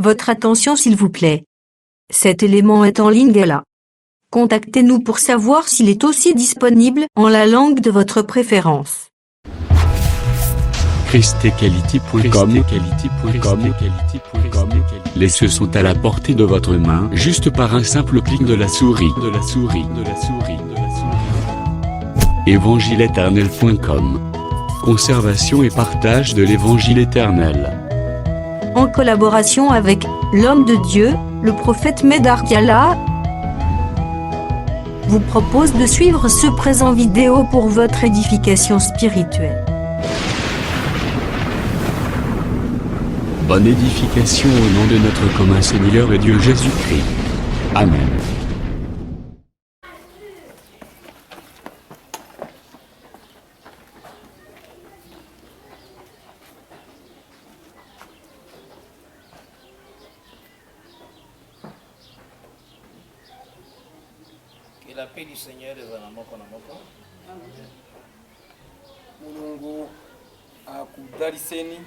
Votre attention s'il vous plaît. Cet élément est en ligne là. Contactez-nous pour savoir s'il est aussi disponible en la langue de votre préférence. Christequality.com. Les cieux sont à la portée de votre main, juste par un simple clic de la souris. Évangile-éternel.com. Conservation et partage de l'évangile éternel. En collaboration avec l'homme de Dieu, le prophète Médard Yalla, vous propose de suivre ce présent vidéo pour votre édification spirituelle. Bonne édification au nom de notre commun Seigneur et Dieu Jésus-Christ. Amen. Que la paix du Seigneur est dans moko na moko. Mulungu akudaliseni.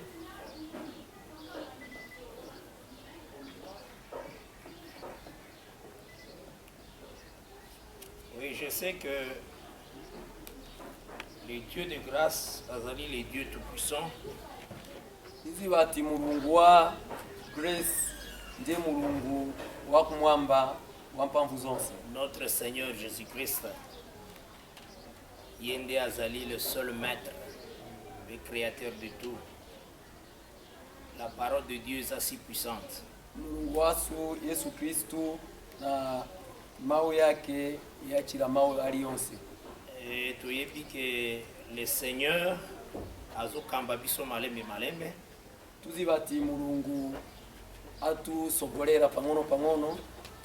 Oui, je sais que les dieux de grâce, azali les dieux tout-puissants, Izi bati mulungu wa grace ndiye mulungu wa kumwamba wa mpamvu zonse. notre Seigneur Jésus-Christ, Yende azali le seul maître, le créateur de tout. La parole de Dieu est assez puissante. Mulungu wasu Yesu Kristu na mawe yake yachira mawe ali yonse. Et tu as dit que le Seigneur azokamba biso malembe malembe. Tuzi bati mulungu atu sogolera pangono pangono.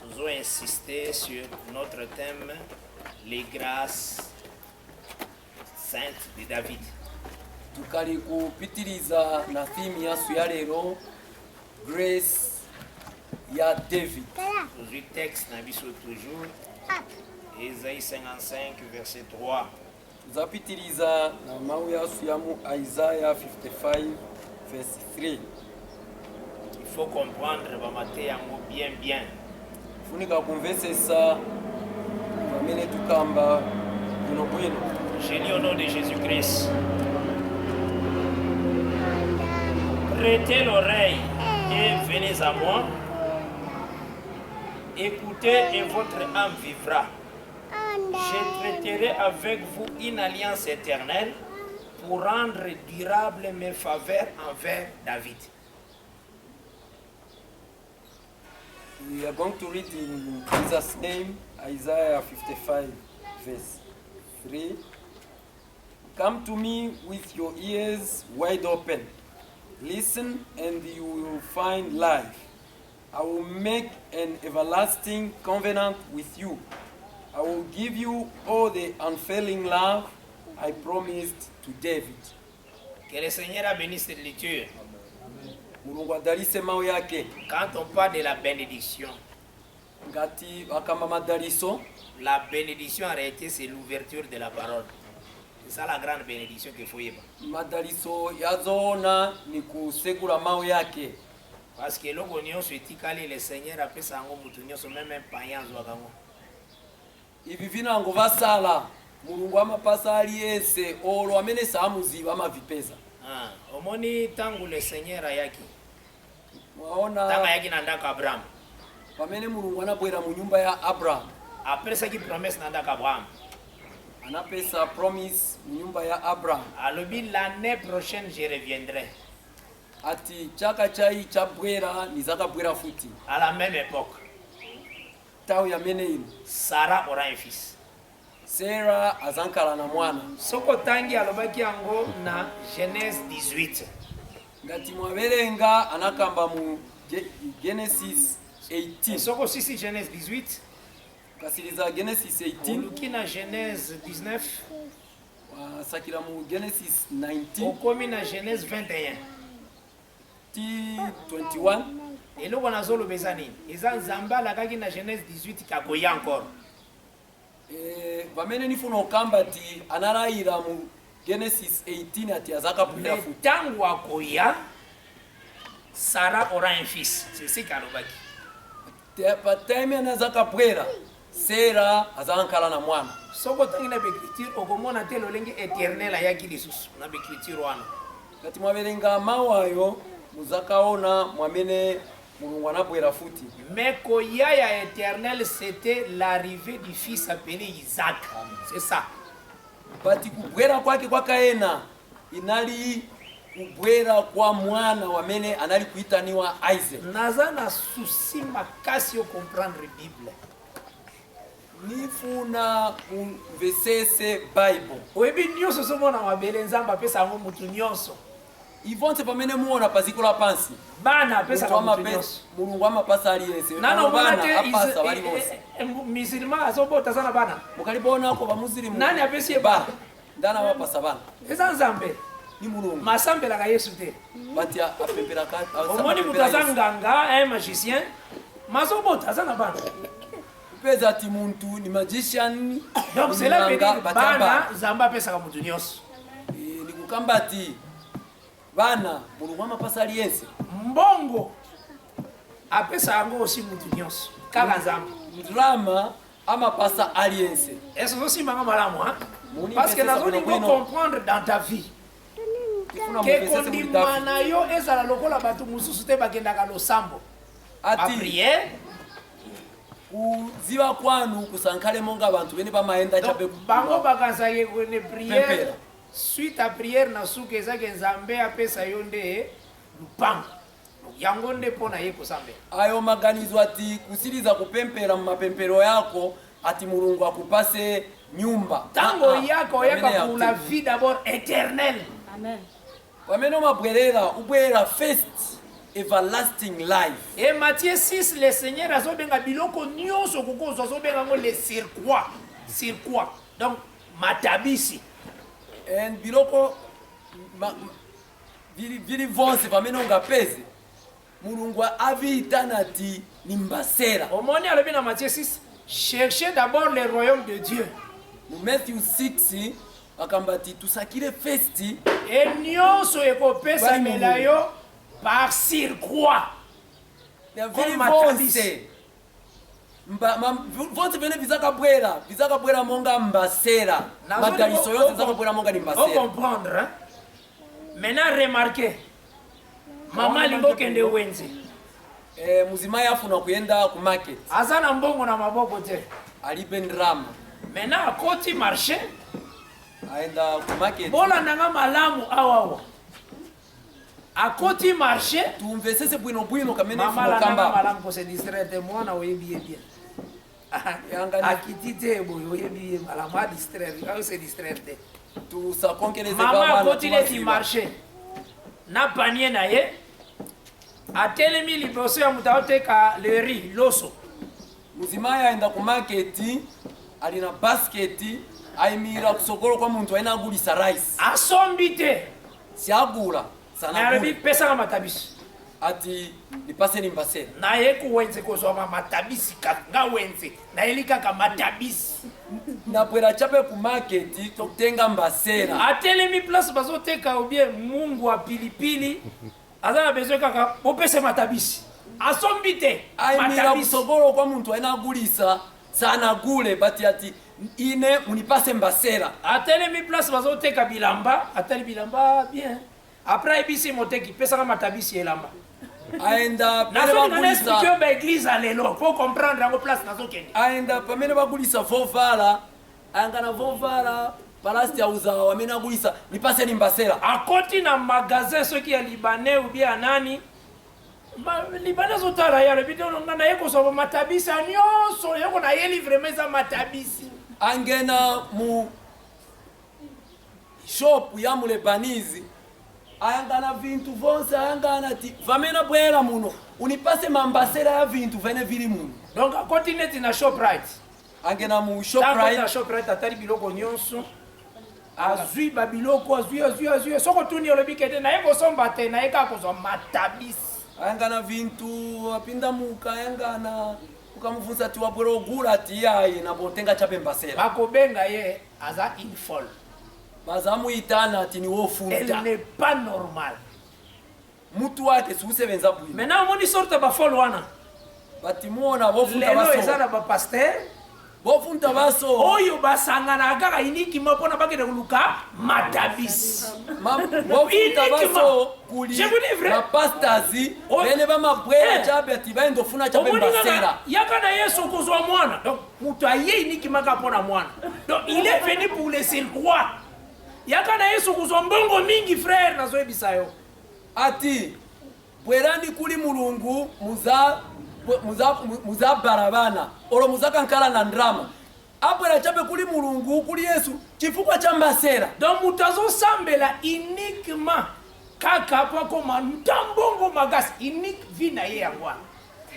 Nous avons insisté sur notre thème, les grâces saintes de David. Tukali kupitiliza na theme yasu ya lero grace ya David. Aujourd'hui, texte Nabiso toujours, Ésaïe 55, verset 3. Tuzapitiliza na mawe yasu ya mu Isaiah 55 verse 3. Il faut comprendre Bamate yango bien. Funika kumvesesa wamene tukamba kuno bwino. Je lis au nom de Jésus-Christ. Prêtez l'oreille et venez à moi. Écoutez et votre âme vivra. Je traiterai avec vous une alliance éternelle pour rendre durable mes faveurs envers David. We are going to read in Jesus' name, Isaiah 55 verse 3. Come to me with your ears wide open. Listen and you will find life. I will make an everlasting covenant with you. I will give you all the unfailing love I promised to David. Que le Seigneur bénisse cette lecture. Mulungu adalise mawe yake. Quand on parle de la bénédiction, Ngati akamba madaliso, la bénédiction en réalité c'est l'ouverture de la parole. C'est ça la grande bénédiction qu'il faut y avoir. madaliso yazoona ni kusegula mawe yake. Parce que l'on nyonso etikali le Seigneur après ça ngo mutu nyonso même un païen azwaka ngo. Ivi vinango vasala mulungu amapasa aliyense olo amene samuziva amavipeza. Omoni tangu le Seigneur ayaki. Mwaona Tanga yaki na ndako Abraham. pamene mulungu anabwera mu nyumba ya Abraham, Après ça qui promesse na ndako Abraham. anapesa promise mu nyumba ya Abraham Alobi l'année prochaine je reviendrai. ati chaka chai chabwera nizakabwera futi. À la même époque, Tawi yamene ino Sarah aura un fils. Sarah azankala na mwana. Soko tangi alobaki yango na Genèse 18. Ngati mwaverenga anakamba mu Genesis 18. Soko sisi Genèse 18. Kasiliza Genesis 18. Oluki na Genèse 19. Wasakila mu Genesis 19. Okomi na Genèse 21. T 21. eloko nazoloba eza nini? Eza Nzambe alakaki na Genèse 18 kakoya encore. Vamene nifuna okamba ati analayira mu Genesis 18 ati azakabwera futi. Tangu akoya, Sarah aura un fils. C'est ce qu'alobaki. patime anazakabwera Sera azankala na mwana. Soko tangi na bekriture okomona te lolenge éternel ayaki lisusu na bekriture wana. Kati mwabelenga mawayo muzakaona mwamene mulungu anabwera futi. Mais koyaya éternel c'était l'arrivée du fils appelé Isaac. C'est ça. Bati kubwera kwake kwa Kaena inali kubwera kwa mwana wamene anali kuitaniwa Isaac. Naza na souci makasi yo comprendre Bible. Nifuna mvesese Bible. Oyebi nyonso somona mabele nzamba pesa yango mutu nyonso. Ivonse pamene muona paziko la pansi. Bana pesa yango mutu nyonso. Mulungu amapasa aliyense. Nana bana te apasa bali bose. Musulman azobota sana bana. Mukalibona ko ba muslimu. Nani apesi bana? Ndana wapasa bana. Eza nzambe. Ni mulungu. Masambela ka Yesu te. Batia apempera ka. Omoni mutazanganga un magicien. Mazobota sana bana. Peza ti muntu ni magician. Donc c'est là que bana zamba pesa ka mutu nyonso. Ni kukambati bana mulungu amapasa aliyense. Mbongo apesa yango aussi mutu nyonso. Kaka nzambe. Drama amapasa aliyense. Est-ce que aussi manga malamu hein? Parce que nazo ningo comprendre dans ta vie. Que kondimana yo ezala lokola batu mususu te bakendaka losambo. Ati prière kuziwa kwanu kusankale monga abantu bene bamaenda chape bango bakansake kone prière suite à prière na suka ezake nzambe apesa yo nde lupango yango nde mpona ye kosambela. Ayo maganizo ati kusiliza kupempera mu mapempero yako ati mulungu akupase nyumba tango yako yaka pour la vie d'abord éternelle. Amen. Pamene mabwerera ubwera first everlasting life. Et Matthieu 6 le Seigneur azobenga biloko nyonso kokozo azobenga ngo le cirquois. Donc matabisi And biloko vili vonse pamene ungapeze mulungu avitana ti nimbasera. Omoni alobi na Matthieu 6 cherchez d'abord le royaume de Dieu. Mu Matthew 6 akambati tusakire first et nyonso ekopesa melayo par cirquois. Vili vonse vonse vene vizakabwera monga mbasera. Madaliso yose zakabwera monga nimbasera. Faut comprendre hein? Maintenant remarquez mama lingo kende wenze muzimai afuna kuyenda ku market azana mbongo na maboko te alipe ndrama. maintenant akoti marché aenda ku market bolandanga malamu awawa akoti marché tumvesese bwino kamene mama fumo kamba malamu ko se distraite mwana oyebi bien akiti te boyo oyebi malamu a distraire ka se distraite tu sa konkeleze mama akoti leti marché na panier na ye atelemi liboso ya mutu aoteka le riz loso. muzimai aenda ku market alina basket ayimira kusogolo kwa muntu aina agulisa rice asombi te siagula sana alobi pesaka matabisi ati nipase nimbasera naye kuwenze kozwama matabisi nga wenze nayeli kaka matabisi napwera chape ku market totenga mbasera atelemi place bazoteka obie mungu wa pilipili aza na besoin kaka bopese matabisi asombi te ayimira kusogolo kwa muntu aina agulisa sana gule bati ati ine munipase mbasera atelemi place bazoteka bilamba atali bilamba bien après ebisi moteki pesaka matabisi elamba aenda pamene bagulisa ba église alelo pour comprendre yango place nazokende aenda pamene bagulisa vovala ayangana vovala palasti auza wamene agulisa nipase nimbasera akoti na magasin soki ya libanais ou bien anani libanais zotala ya lebite ononga na ye kozwa matabisi nyonso yoko na ye vraiment eza matabisi angena mu shop ya mu Lebanese ayangana vintu vonse ayangana ti vamena bwera muno unipase mambasera ya vintu vene vili muno. Donc akoti neti na Shoprite angena mu Shoprite na Shoprite atali biloko nyonso azwi babiloko azwi soko tuni olobi kete na ye kosomba te na ye kaka kozwa matabisi ayangana vintu apinda muka ayangana ukamufunza ti wabwera ogula ti yayi na botenga chape mbasera bakobenga ye aza infol bazamuitana ati ni wofunda. Elle n'est pas normale. mutu wake siusebenza bwino. Maintenant on sorte ba fol wana. Batimuona bofunta Lelo baso. ezana ba pasteur. Bofunta baso. Oyo basangana kaka iniki mapona bakende kuluka madabis. Bofunta baso kuli. Je vous dis vrai. Na pastazi Oh. bene ba mabwela Eh. chabe ati baendo funa chabe mbasera. Yaka na Yesu kozwa mwana. Donc mutu aye iniki maka pona mwana. Donc il est venu pour laisser le roi. Yaka na Yesu kozwa mbongo mingi frère na zoebisa yo. Ati bwerandi kuli mulungu muza barabana olo muza kankala na ndrama abwera chabe kuli mulungu kuli Yesu chifukwa cha mbasera. Donc mutazo sambela uniquement kaka po koma ndambongo magasi unique vina ye yangwa.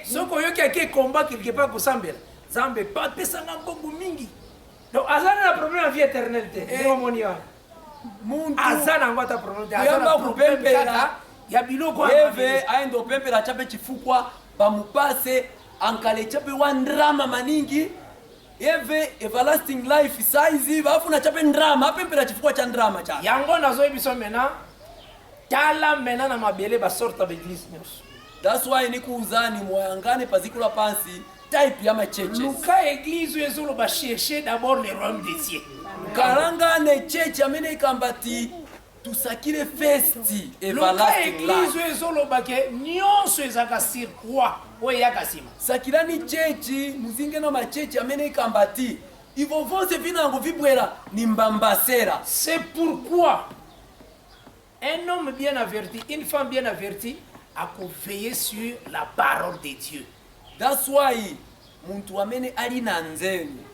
Soko yoki ake combat quelque part ko sambela. Zambe pas pesanga mbongo mingi. Donc azana na problème vie éternelle. Ndio moni wa. Muntu Azana ngwata problème. Kuyamba kupempera ya biloko eve aendo pempera chabe chifukwa bamupase ankale chabe wa ndrama maningi eve everlasting life size bafuna chabe ndrama apempera chifukwa cha ndrama cha yango nazo ebiso mena tala mena na mabele ba sorta ba église nyos. That's why nikuuzani moyangane pazikula pansi type ya ma churches. Luka église ezolo ba chercher d'abord le royaume des cieux. Karanga ne church amene ikambati tusakile festi Luka everlasting église life. ezolo ba ke nyonso ezaka sur quoi oyo yakasima. Sakilani church muzinge no ma church amene ikambati ivo vose vinango vibwera ni mbambasera. C'est pourquoi un homme bien averti, une femme bien avertie a veiller sur la parole de Dieu. That's why muntu amene ali na nzenu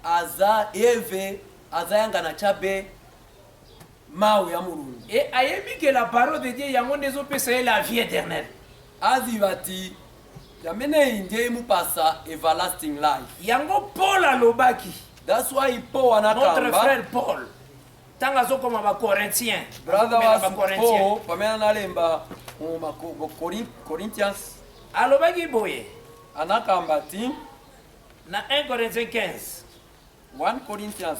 aza eve aza yanga na chabe mawe ya mulungu. Et ayebi que la parole de Dieu yango nezo pesa la vie éternelle. Azibati yamene inde mupasa everlasting life. Yango Paul alobaki. That's why Paul anakamba. Notre frère Paul. Tanga zo koma ba Corinthiens. Brother Ba was Corinthiens. Paul pamena nalemba Corinthians Alobaki boye anakamba ti na 1 Corinthiens 15. 1 Corinthians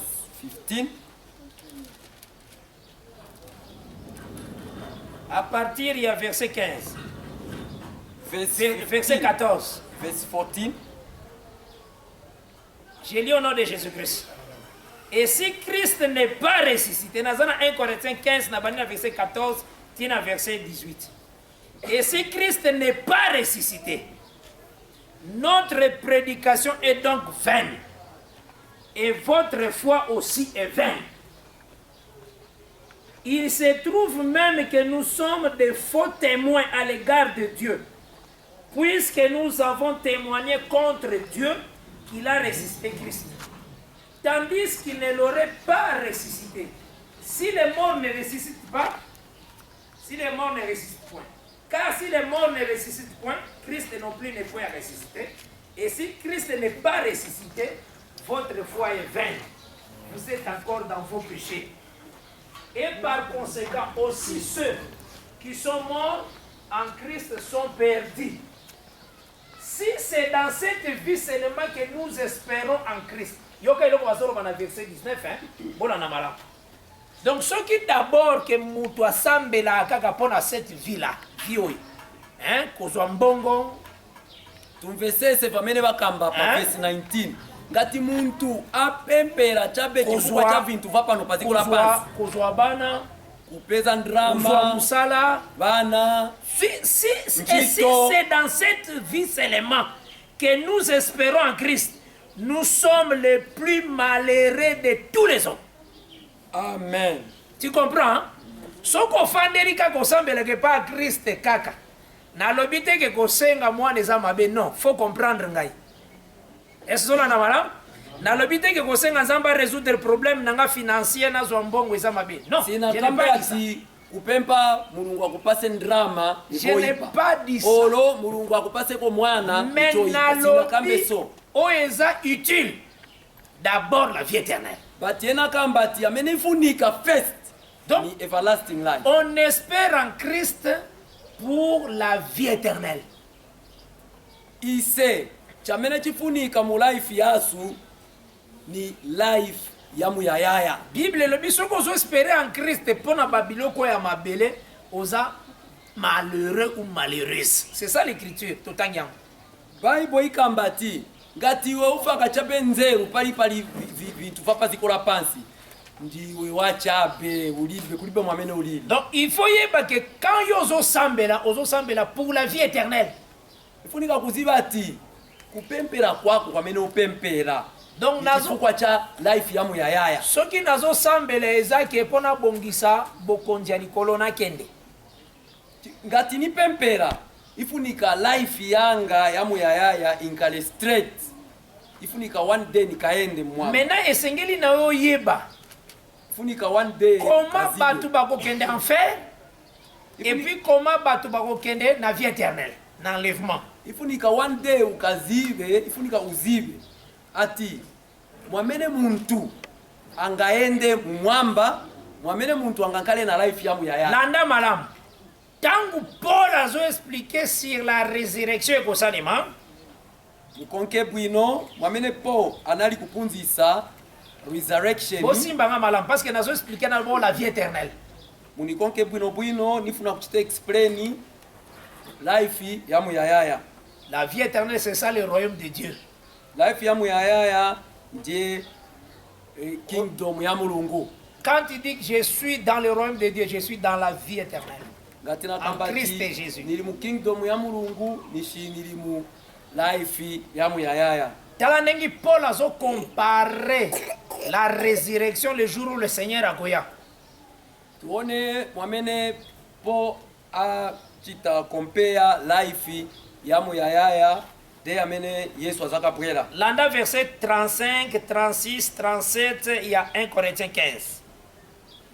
15 À partir il y a verset 15. Verset 15, 14. verse 14. Je lis au nom de Jésus-Christ. Et si Christ n'est pas ressuscité, dans 1 Corinthiens 15, verset 14, tiens verset 18. Et si Christ n'est pas ressuscité, notre prédication est donc vaine. Et votre foi aussi est vaine. Il se trouve même que nous sommes des faux témoins à l'égard de Dieu, puisque nous avons témoigné contre Dieu qu'il a ressuscité Christ, tandis qu'il ne l'aurait pas ressuscité. Si les morts ne ressuscitent pas, si les morts ne ressuscitent point, car si les morts ne ressuscitent point, Christ non plus n'est point ressuscité. Et si Christ n'est pas ressuscité, votre foi est vaine. Vous êtes encore dans vos péchés. Et par conséquent, aussi ceux qui sont morts en Christ sont perdus. Si c'est dans cette vie seulement que nous espérons en Christ. Verset 19, donc ce qui d'abord que mutu asambela kaka pona cette vie là, vie hein, kozwa mbongo, tumvesese pamene bakamba pa verse 19 ngati muntu apempera chabe chifukwa cha vintu va pano pazikula pansi kozwa bana, kupeza kozwa ndrama musala. bana. Si c'est dans cette vie seulement que nous espérons en Christ, nous sommes les plus malheureux de tous les hommes. Amen. Tu comprends? Hein? Ce qu'on fait derika kosambela que pas Christ kaka. Na lobite que kosenga mwana eza mabe, non, faut comprendre ngai. Est-ce que na mala? Na lobite que kosenga nzamba résoudre le problème nanga financier na zo mbongo eza mabe. Non, Sina je n'ai kamba pas dit ça. ati kupempa mulungu akupase ndrama Je n'ai pas dit ça. olo mulungu akupase ko mwana Mais na lobi o eza utile. D'abord la vie éternelle. but yena kamba ati amene ifunika first Donc, ni everlasting life. on espère en Christ pour la vie éternelle. Ise chamene chifunika mu life yasu ni life ya Bible le biso ko espérer en Christ pour na babiloko ya mabele oza malheureux ou malheureuse. C'est ça l'écriture, Totangyang. Bible ikamba ati ngati we ufaka chabe nzeru pali vitu vapa zikola pansi ndiwe wachabe ulibe kulibe mwamene ulibe. Donc il faut yeba que quand yozo sambela pour la vie éternelle. Ifunika kuziba ati kupempera kwako kwamene upempera. Donc nazo kwa cha life yamu ya yaya. Soki nazo sambela ezaki pona bongisa bokonja likolo na kende. Ngati ni pempera ifunika life yanga yamu ya yaya inkale straight. Ifunika one day nikaende mwa. Maintenant esengeli na yo yeba. Ifunika one day. Comment batu bako kende enfer? Et puis comment batu bako kende na vie éternelle, na enlèvement. Ifunika one day ukazibe, ifunika uzibe. Ati mwamene muntu angaende mwamba, mwamene muntu angankale na life yamu ya yaya. Landa malam. Tangu Paul a expliqué sur la résurrection et kosalema. Mukonke bwino mwamene Paul anali kupunzisa resurrection. Bosimba malam parce que nazo expliquer na la vie éternelle. Munikonke bwino nifuna kuchite explain life yamu ya yaya. La vie éternelle c'est ça le royaume de Dieu. Life yamu ya yaya ndiye kingdom ya Mulungu. Quand il dit que je suis dans le royaume de Dieu, je suis dans la vie éternelle. En Christ et Jésus. Nili mu kingdom ya Mulungu nishi nili mu life yamu ya yaya. Tala nengi Paul a comparé la résurrection le jour où le Seigneur a goya. Tuone mwamene Paul a chita compare life yamu ya yaya de amene Yesu azaka bwela. Landa verset 35, 36, 37, il y a 1 Corinthiens 15.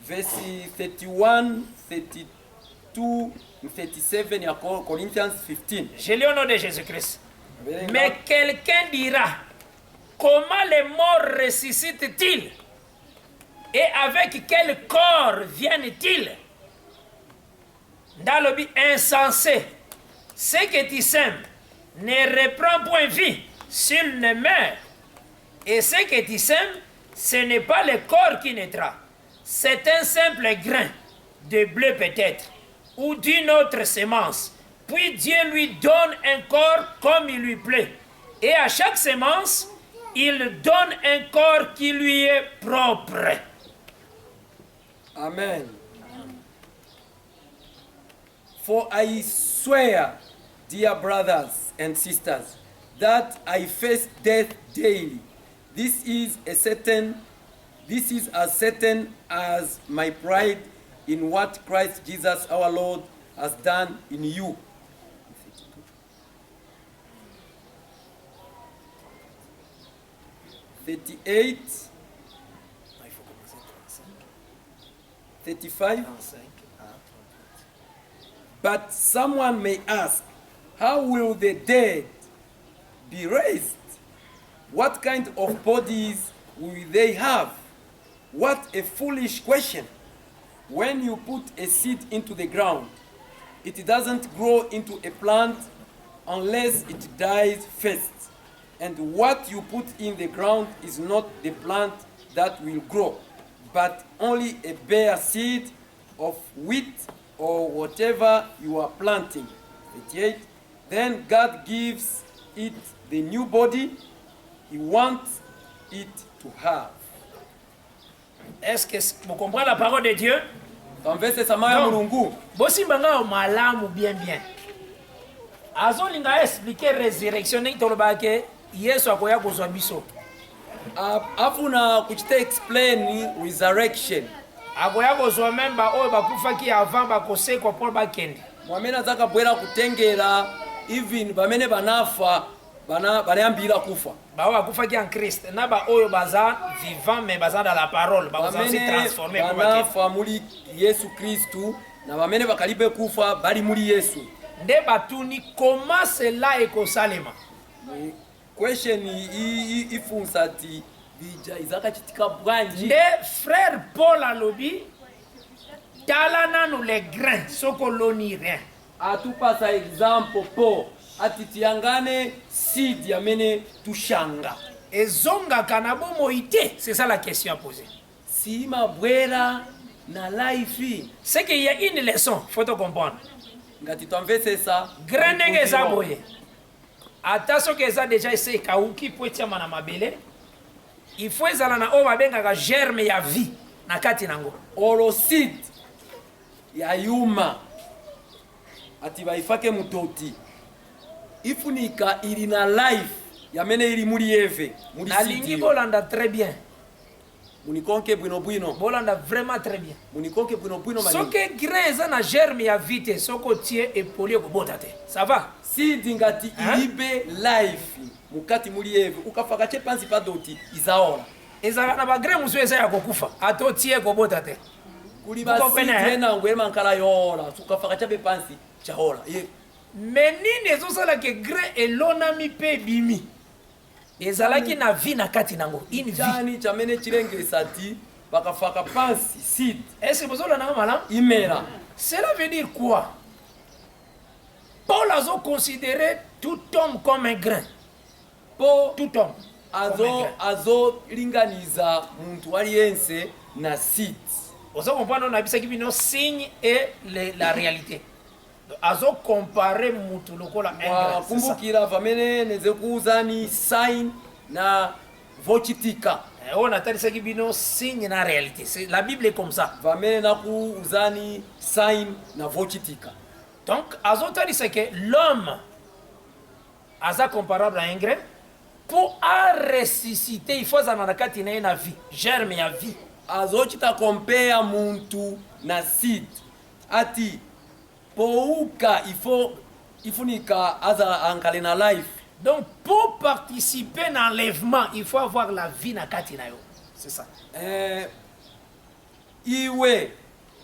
Verset 31, 32, 37 ya Corinthians 15. Je lis au nom de Jésus-Christ. Mais quelqu'un dira, comment les morts ressuscitent-ils? Et avec quel corps viennent-ils? Dans le but insensé, ce que tu sèmes ne reprend point vie s'il ne meurt. Et ce que tu sèmes, ce n'est pas le corps qui naîtra. C'est un simple grain de blé peut-être, ou d'une autre semence. Puis Dieu lui donne un corps comme il lui plaît. Et à chaque semence, il donne un corps qui lui est propre. Amen. For I swear, dear brothers and sisters, that I face death daily. This is as certain as my pride in what Christ Jesus our Lord has done in you. 38, 35. But someone may ask, how will the dead be raised? What kind of bodies will they have? What a foolish question. When you put a seed into the ground, it doesn't grow into a plant unless it dies first. And what you put in the ground is not the plant that will grow, but only a bare seed of wheat or whatever you are planting. 38. Then God gives it the new body He wants it to have. Est-ce que vous comprenez la parole de Dieu? Donc, bosimbanga malamu bien. Azolinga expliquer résurrection ni tolobake Yesu akoya kozwa biso. Afuna kuchite explain resurrection. Akoya kozwa memba oyo bakufaki avant bakosekwa pour bakende. Mwamena zaka bwera kutengera even bamene banafa banayambira kufa. Ba bakufaki en Christ na ba oyo baza vivant mais baza dans la parole ba aussi transformer pour bakende. Banafa muri Yesu Kristu na bamene bakalibe kufa bali muri Yesu. Nde batuni comment cela ekosalema? Question ifunsa ti bija izaka chitika bwanji. Nde frère Paul alobi talana no les grains soko loni rien. Atupasa example po atitiangane seed yamene tushanga. Ezonga kanabo moite, c'est ça la question à poser. Si ma bwera na life. C'est qu'il y a une leçon, faut te comprendre. ngati twamvetsetsa grain ndenge eza boye ata soki eza deja ese ekauki po etiama na mabele il faut ezala na oyo babengaka germe ya vie na kati nango olosite ya yuma ati baifake mutoti ifunika ili na life yamene ili muli eve muli nalingi bolanda très bien munikonke bwino bolanda vraiment très bien munikonke bwino soki grain eza na germe ya vie te soki otie epoli ekobota te ça va sidi ngati ilibe life mukati muli eve ukafaka chepanzi padoti izaola ezala na bagrain mosusu eza ya kokufa ata otie ekobota te kuli basidi enango emankala yola ukafaka chabe pansi chaola me nini ezosalaka grain elonami mpe ebimi ezalaki na vie na kati nango une vie chamene chilengesa ti bakafaka pansi seed est-ce que bozolanda nango malamu imela cela veut dire quoi Paul a considéré tout homme comme un grain tout homme azolinganiza muntu aliyense na seed ozo comprendre na bisaki bino signe et la réalité azo comparer mutu lokola un grain kumbukira vamene neze kuuzani sign na vochitika on atalisaki bino signe na réalité c'est la Bible est comme ça vamene na kuuzani sign na vochitika donc azo talisa que l'homme aza comparable à un grain pour ressusciter il faut zana na kati na na vie germe ya vie azochita compare muntu na seed ati pouka ifunika aza ankale na life donc pour participer à l'enlèvement il faut avoir la vie na kati na yo c'est ça iwe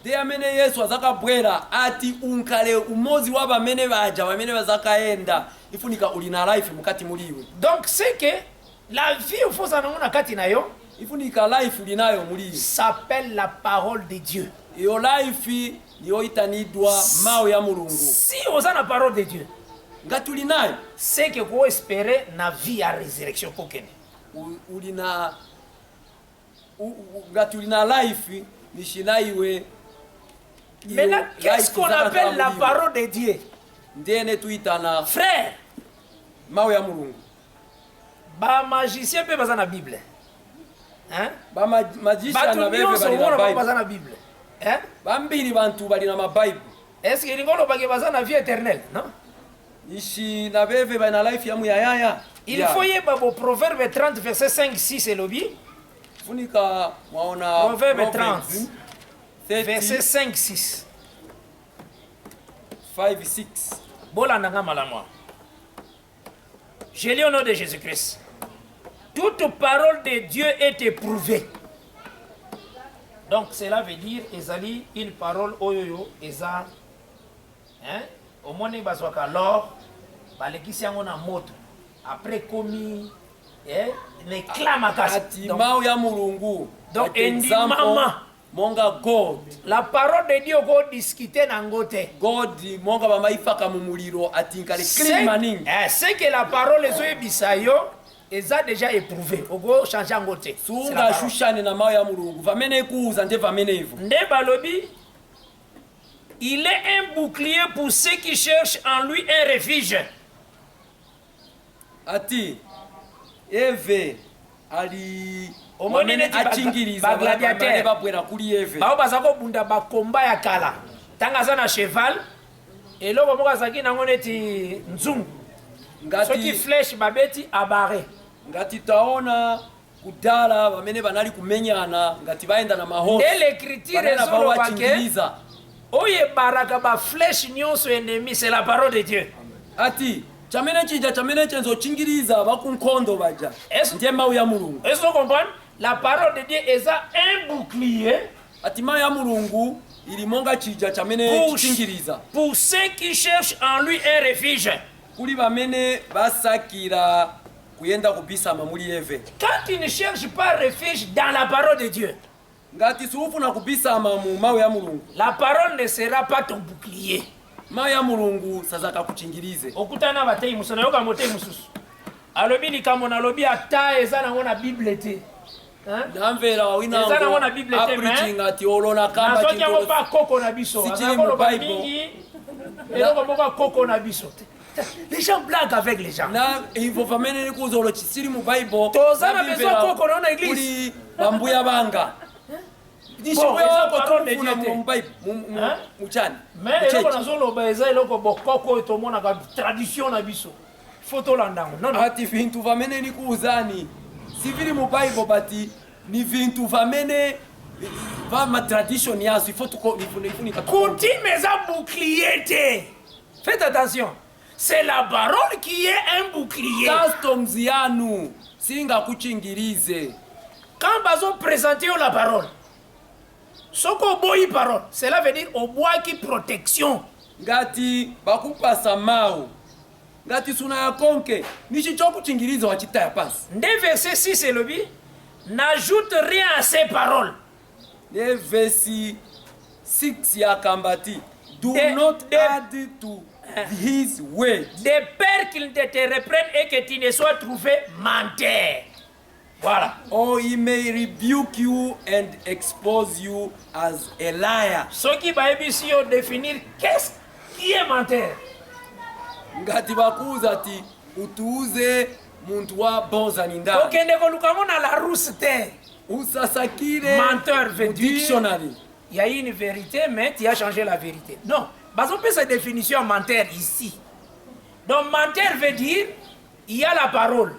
de amene Yesu azakabwera ati unkale umozi wa bamene baja bamene bazakaenda ifunika uli na life mukati muliwe donc c'est que la vie il faut zana na kati na yo ifunika life linayo muliwe s'appelle la parole de Dieu iyo life niyo itanidwa mao ya mulungu si oza na parole de Dieu ngatuli nayo c'est que ko espérer na vie à résurrection kokene ulina ngatuli na life nishina iwe maintenant qu'est-ce qu'on appelle la parole de Dieu ndene tuitana frère mao ya mulungu ba magicien pe baza na Bible hein ba magicien na bebe baza na Bible hein bambiri bantu bali na mabible est-ce que ngolo bage baza na vie éternelle non ishi na bebe bana life ya muyaya il faut yeba bo proverbe 30 verset 5 6 elobi funika mwaona proverbe 30 verset 5 6 5 6 bolanda nga malamu je lis au nom de Jésus-Christ toute parole de Dieu est éprouvée. Donc cela veut dire ezali une parole oyoyo eza hein au moins bazwaka l'or balekisi yango na moto après komi l'éclat makasi mao ya mulungu donc endimama monga God la parole de Dieu go discuter nango te God monga bamaifaka mu muliro atinkale clean maning c'est que la parole ezoyebisa yo eza déjà éprouvé ogo changer ngo te sunga shushane na mao ya mulungu vamene kuuza nde vamene hivyo nde balobi il est un bouclier pour ceux qui cherchent en lui un refuge ati eve ali omonene achingiriza bagladiateur babwera kuli eve bao baza kobunda bakomba ya kala tanga aza na cheval eloko moko azalaki nango neti nzungu soki flèche babeti abare ngati taona kudala bamene banali kumenyana ngati baenda na mahosi et l'écriture ezolobake oye baraka ba flèche nyonso ennemi c'est la parole de Dieu ati chamene chija chamene chenzo chingiriza bakunkondo baja ndiye mau ya mulungu est-ce que vous comprenez la parole de Dieu est un bouclier ati mau ya mulungu ili monga chija chamene chingiriza pour ceux qui cherchent en lui un refuge kuli bamene basakira kuyenda kubisa mamuli eve quand tu ne cherches pas refuge dans la parole de Dieu ngati sufuna kubisa mamu mau ya mulungu la parole ne sera pas ton bouclier mau ya mulungu sazaka kuchingirize okutana batei musona yoka motei mususu alobi likambo na lobi ata eza nango na Bible te namvera wawina ngo preaching ati olona kamba chingolo pa koko na biso azakolo ba mingi eloko moko koko na biso te. Les gens blaguent avec les gens. na hivyo vamene nikuzolo chisiri mu bible Toza na besoin koko na église. kuli bambuya banga Bon, eza parole de Dieu te. muchani Mais eloko nazoloba eza eloko bokoko oyo tomonaka tradition na biso. Faut tolandango. Non, non. ati vintu vamene nikuuzani si vili mu bible bati ni vintu vamene va ma tradition yaso ifo ifunika Coutume eza bouclier te. Faites attention. C'est la parole qui est un bouclier. customs yanu singa kuchingirize Quand bazo présenter la parole, soko boyi parole, cela veut dire au bois qui protection. ngati bakupasa mau ngati suna ya konke nichi chokuchingiriza wachita ya pasi Nde verset 6 elobi, n'ajoute rien à ces paroles. ne versi 6 ya kambati do De- not de- add to his word De peur qu'il ne te reprenne et que tu ne sois trouvé menteur. Voilà. or he may rebuke you and expose you as a liar. Ceux qui baebisi yo définir qu'est-ce qui est menteur. Ngati bakuza ati utuuze muntu wa bonza ni ndani Okende kolukango na la rousse te. usasakire Menteur veut mu dire dictionary il y a une vérité, mais tu as changé la vérité. Non. Parce qu'on peut cette définition menteur ici. Donc menteur veut dire il y a la parole.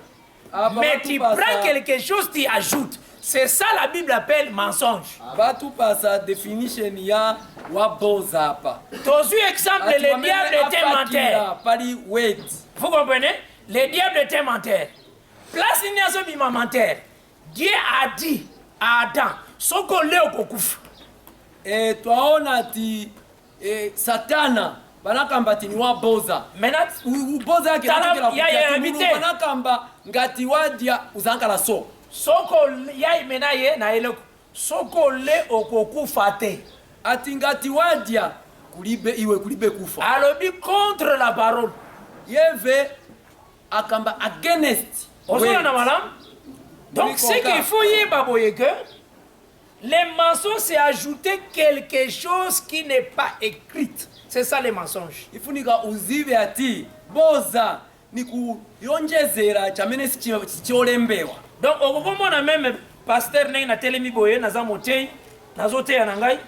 Mais tu prends quelque chose, tu ajoutes. C'est ça la Bible appelle mensonge. batu pasa definition ya wa bonza hapa Tozu exemple, Ati le wamene diable était apakila menteur. pali word Vous comprenez? Le diable était menteur. Place il n'y a pas menteur. Dieu a dit à Adam, soko leo kokufa. twaona ati satana banakamba ati ni wa boza Maintenant, uboza yake Tala- natokela ya- ya- kutia mite. tumulu banakamba ngati wadia uzankala so soko ya imena ye na eloko. Soko le okokufa te. ati ngati wadia kulibe iwe kulibe kufa Alobi contre la parole. yeve akamba against Ozona word. na malam. Donc Oui, c'est Konka. qu'il faut y baboye que les mensonges c'est ajouter quelque chose qui n'est pas écrite. C'est ça les mensonges. ifunika uzive ati boza ni kuyonjezera chamene sicholembewa Donc okomona même pasteur ndenge natelemi boye naza motei nazoteya na ngai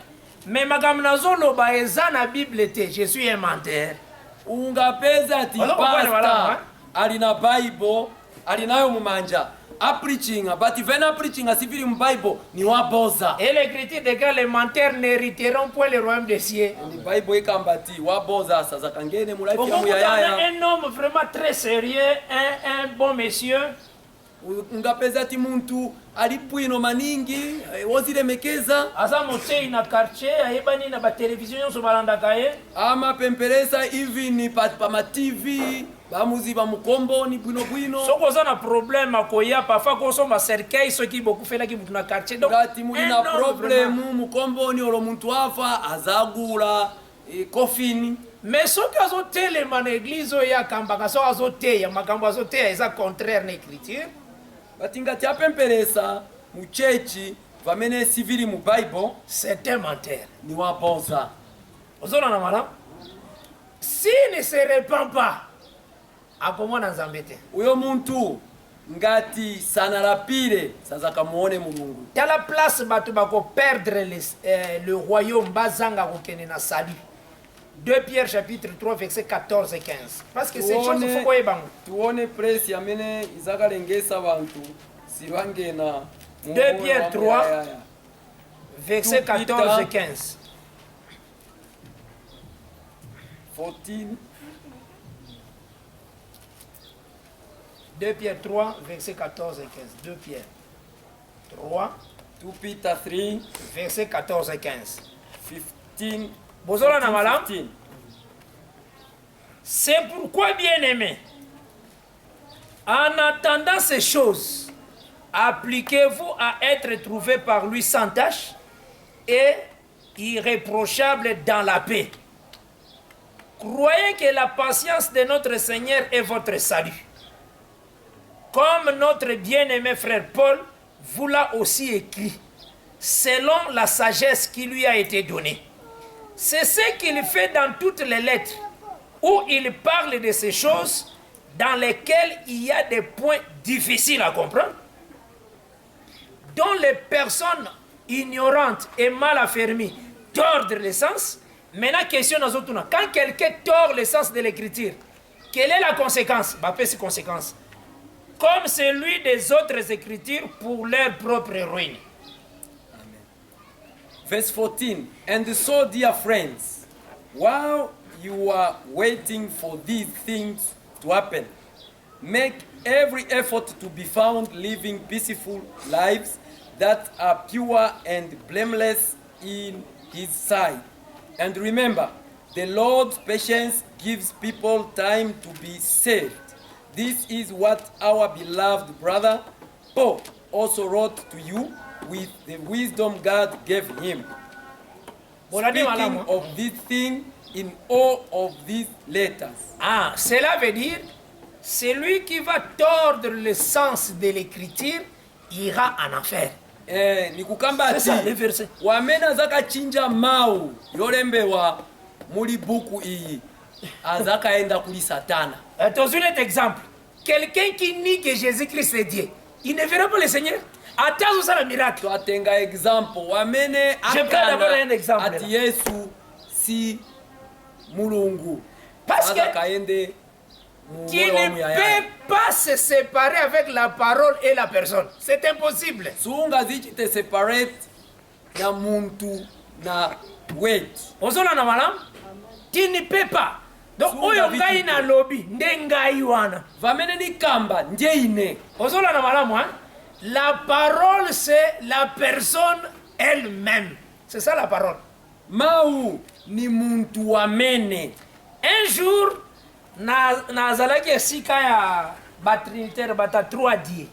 mais makambo nazoloba eza na bible te. Je suis un menteur. ungapeza ati Wala kupale wala, pasta alina bible alinayo mumanja apreachinga but vena preachinga sivili mu bible ni wa boza Et l'écriture déclare les menteurs n'hériteront point le royaume des cieux. ni bible ikamba ati wa boza sasa kangene mu life ya Okomona muyaya un homme vraiment très sérieux, un bon monsieur. ungapeza ati muntu alipwino maningi wozilemekeza Aza motei na quartier ayebani na batelevizio nyonso balandaka ye. amapemperesa hivi ni pa ma TV bamuziba mukomboni bwinobwino Soki oza na problème akoya parfois kosomba cercueil soki bokufelaki mutu na quartier. Donc ngati muli un na homme vraiment. problemu mukomboni olo muntu afa azagula kofini Mais soki azotelema na église oyo akambaka soki azoteya makambo azoteya eza contraire na écriture. bati ngati apemperesa mu chechi vamene sivili mu bible C'est un menteur. ni wa bonza Ozona na malamu. S'il ne se répand pas akomona nzambe te. uyo muntu ngati sanalapile saza kamuone mulungu Tala place bato bako perdre le royaume bazanga kokende na salut. 2 Pierre chapitre 3 verset 14 et 15. Parce que cette chose faut koyebango. tuone presi amene izakalengesa bantu sibangena 2 Pierre 3 verset 14 et 15. 14 2 Pierre 3 verset 14 et 15. 2 Pierre 3 2 Peter 3 verset 14 et 15. 15 Bozola na malam. 15. C'est pourquoi, bien-aimés, en attendant ces choses, appliquez-vous à être trouvés par lui sans tache et irréprochable dans la paix. Croyez que la patience de notre Seigneur est votre salut. Comme notre bien-aimé frère Paul vous l'a aussi écrit, selon la sagesse qui lui a été donnée. C'est ce qu'il fait dans toutes les lettres. où il parle de ces choses dans lesquelles il y a des points difficiles à comprendre, dont les personnes ignorantes et mal affermies tordent le sens. Maintenant, question dans autres. Quand quelqu'un tord le sens de l'écriture, quelle est la conséquence? C'est conséquence. Comme celui des autres écritures pour leur propre ruine. Verse 14. And so, dear friends, while you are waiting for these things to happen, make every effort to be found living peaceful lives that are pure and blameless in His sight. And remember, the Lord's patience gives people time to be saved. This is what our beloved brother Paul also wrote to you with the wisdom God gave him. Speaking of this thing in all of these letters. Cela veut dire, celui qui va tordre le sens de l'écriture ira en enfer. Nikukamba ati wamena zakachinja mau yolembewa muli buku iyi azakaenda kuli satana. Dans un autre exemple, quelqu'un qui nie que Jésus-Christ est Dieu, il ne verra pas le Seigneur. Attends ça le miracle. Twatenga exemple wamene akana ati Yesu si mulungu. Parce que qui ne peut pas se séparer avec la parole et la personne. C'est impossible. Sunga zichi te separate na muntu na wait. Ozona na malam? Tu ne peux pas. Donc oyo ngai na lobby ndengai wana. Vamene ni kamba njeine. Ozona na malam hein? La parole c'est la personne elle-même. C'est ça la parole. Mau ni muntu wamene. Un jour nazalaki esika ya batrinitaire bata 3 die.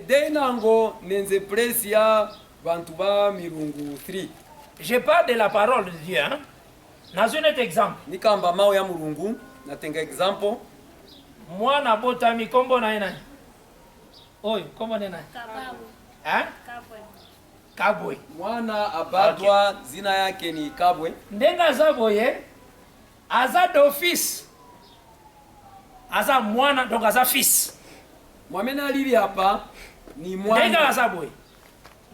Denango nenze place ya bantu ba milungu 3. Je parle de la parole de Dieu hein. Dans un autre exemple. Nikamba mau ya mulungu natenga example. Mwana botami kombo na ina. Oyo kombo na ina. Kababu. Hein? Kabwe. Mwana abadwa zina yake ni Kabwe. Ndenga zaboye aza d'office. Aza mwana donc aza fils. Mwamena lili hapa ni mwana. Ndenga zaboye.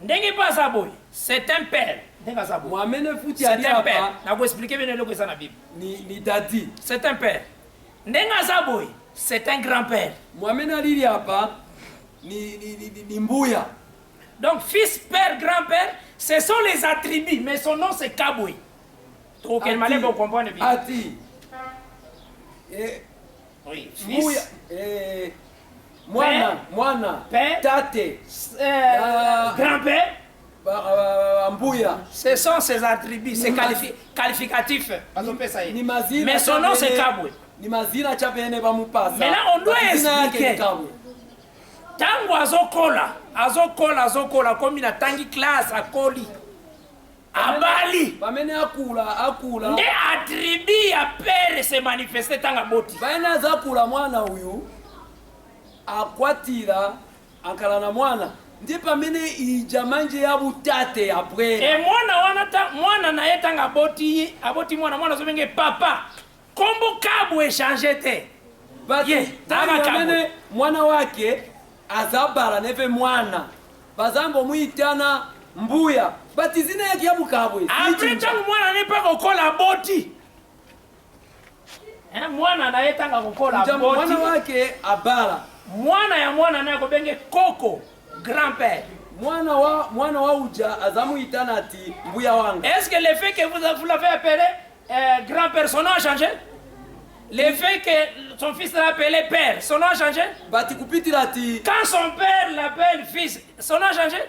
Ndengi pas zaboye. C'est un père. Ndenga zaboye. Mwamene futi c'est ali un père. hapa. Na vous expliquer bien le que ça na Bible. Ni dadi. C'est un père. Ndenga zaboye. C'est un grand-père. Mwamena lili hapa ni mbuya. Donc fils, père, grand-père, ce sont les attributs, mais son nom c'est Kabwe. Donc quelle manière vous comprenez bien. Ati. Oui, fils. Mbuya. Mwana. Père. Tate. Grand-père. Mbuya. Ce sont ses attributs, ses qualificatifs. Mais son nom c'est Kabwe. Ni mazina chapene bamupasa. Maintenant on doit expliquer. Tango azokola comme na tangi classe akoli. Abali. Bamene akula. Nde attributs ya père se manifester tanga boti. Baina zakula mwana huyu akwatira ankala na mwana. Ndi pamene ijamanje ya butate ya bwera. Et mwana na yetanga aboti mwana zobenge papa. Kombo Kabwe changer te. Pamene mwana wake azabala neve mwana. Bazambo muitana mbuya. Batizina yake ya Mukabwe. Après tangu mwana ne pas kokola boti. Mwana na yetanga kokola boti. Mwana wake abala. Mwana ya mwana na kobenge koko. Grand-père. Mwana wa uja azamuitana ati mbuya wangu. Est-ce que le fait que vous l'avez appelé grand-père, son nom a changé? Le fait que son fils l'a appelé père, son nom a changé? Bati kupitira ati. Quand son père l'appelle fils, son nom a changé?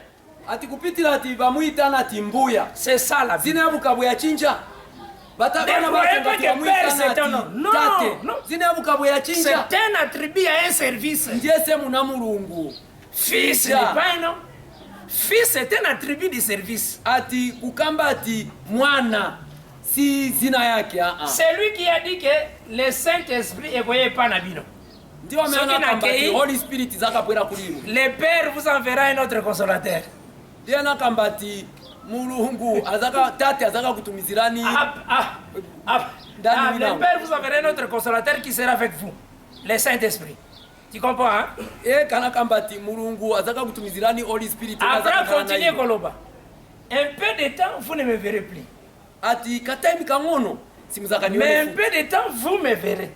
Ati kupitira ati bamuitana ati mbuya. C'est ça la vie. Zina ya Mukabwe ya chinja. Ne croyez pas que père c'est un nom. Non. Zina ya Mukabwe ya chinja. C'est un attribut à un service. Ndiese muna mulungu. Fils n'est pas un nom. Fils c'est un attribut de service. Ati kukamba ati mwana si zina yake C'est lui qui a dit que le Saint-Esprit est voyé par Nabino. Ndio ameona kwamba Holy Spirit zakabwera kulimo. Le Père vous enverra un autre consolateur. Ndio anakamba ati mulungu azaka tate azaka kutumizirani Le Père, vous avez un autre consolateur qui sera avec vous, le Saint-Esprit. Tu comprends, hein? Après, continuez, Koloba. Un peu de temps, vous ne me verrez plus. Mais un peu de temps, vous me verrez.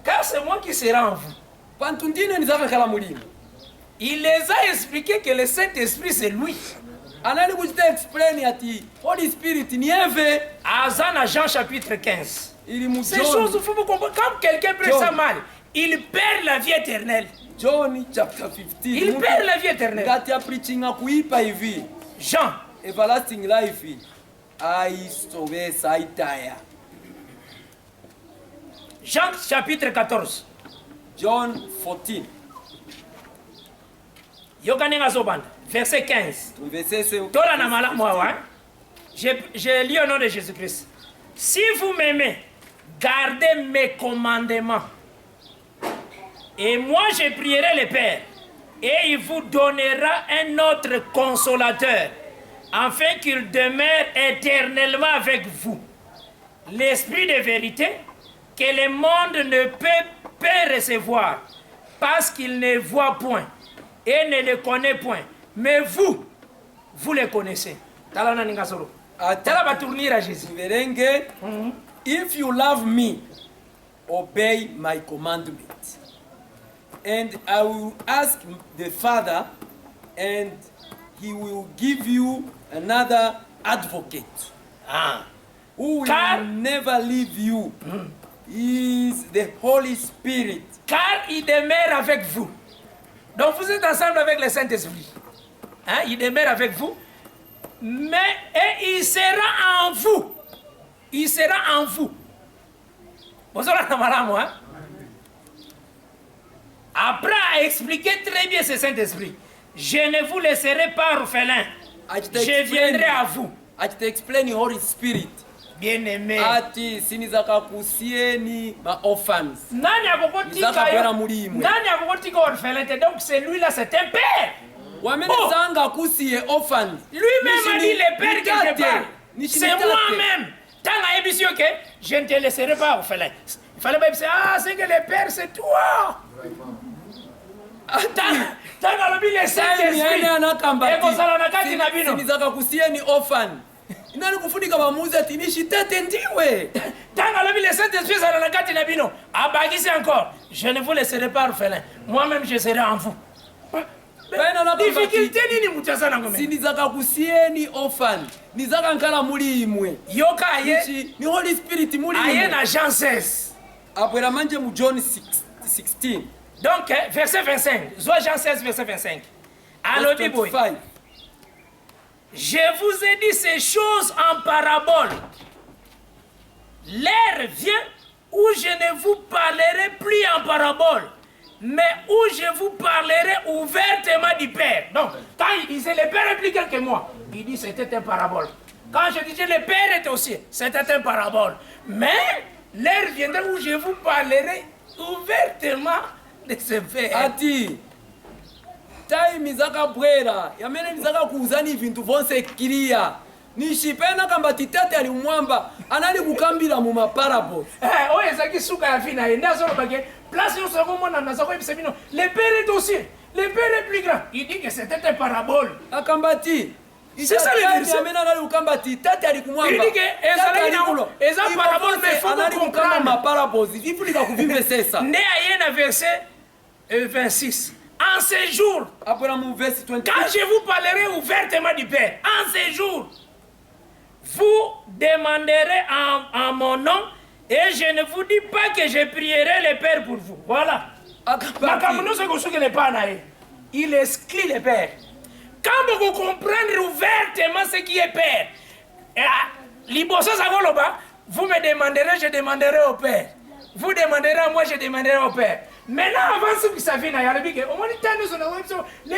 Car c'est moi qui serai en vous. Il les a expliqué que le Saint-Esprit, c'est lui. Azana Jean chapitre 15. Ces choses, il faut vous comprendre. Quand quelqu'un prend ça mal, il perd la vie éternelle. John chapter 15. Il perd la vie éternelle. Jean. Everlasting life. Jean chapitre 14. John 14. Yokanenga Zobanda. Verset 15. Je lis au nom de Jésus-Christ. Si vous m'aimez, gardez mes commandements. Et moi je prierai le Père. Et il vous donnera un autre consolateur. Afin qu'il demeure éternellement avec vous. L'Esprit de vérité que le monde ne peut recevoir. Parce qu'il ne voit point. Et ne le connaît point. Mais vous, vous le connaissez. Talana Ningasoro. Talaba tournir à Jésus. If you love me, obey my commandment. And I will ask the Father, and he will give you another advocate. Who will never leave you. He is the Holy Spirit. Car il demeure avec vous. Donc vous êtes ensemble avec le Saint-Esprit. Hein? Il demeure avec vous. Et il sera en vous. Il sera en vous. Hein? Après à expliquer très bien ce Saint-Esprit. Je ne vous laisserai pas orphelin. Je viendrai à vous. I te explain the Holy Spirit. Bien-aimé. Ati sinizaka kusieni ma orphans. Nani akokotika orphelin? Donc celui-là c'est un père. Wamenezanga kusie orphans. Lui-même a dit le père que je parle. C'est moi-même. Tant à émission que je ne te laisserai pas orphelin. Il fallait pas dire c'est que le père c'est toi. Tant à l'objet le Saint-Esprit. Et vous allez en kati na bino. Sinizaka kusieni orphan. Nani kufunika bamuzi ati nishitate ndiwe. Tant à l'objet le Saint-Esprit ça na kati na bino. Abagisi encore. Je ne vous laisserai pas orphelin. Moi-même je serai en vous. Difficulté nini mutazana ngome. Sinizaka kusieni orphan. Nizaka nkala muri imwe. Yoka aye ni Holy Spirit muri imwe. Aye na Jean 16. Après manje mu John 16. Donc verset 25. Soit Jean 16 verset 25. Alors dit boy. Je vous ai dit ces choses en parabole. L'heure vient où je ne vous parlerai plus en parabole, mais où je vous parlerai ouvertement du Père. Donc, quand il disait le Père est plus grand que moi, il dit c'était un parabole. Quand je disais le Père est aussi, c'était un parabole. Mais l'heure viendra où je vous parlerai ouvertement de ce Père. Ati, time izaka bwera, yamene nizaka kuuzani vintu vonse kiria. Nishipena kamba titate alimwamba anali kukambira mu maparable. Oye zaki suka ya fina enda solo bage place yo soko mona na soko ebisebino le père est aussi le père est plus grand. Il dit que c'était une parabole. Akambati c'est ça le verset. Amena anali kukambati tate alikumwamba. Il dit que ezalaki na eza parabole mais faut comprendre ma parabole. Il faut lika kuvimbe sasa. Ne ayena verset 26. En ces jours, après mon verset 28. Quand je vous parlerai ouvertement du Père, en ces jours vous demanderez en mon nom et je ne vous dis pas que je prierai le Père pour vous. Voilà. Il exclut le Père. Quand vous comprenez ouvertement ce qui est Père, vous me demanderez, je demanderai au Père. Vous demanderez à moi, je demanderai au Père. Maintenant, avant ce que ça vienne, le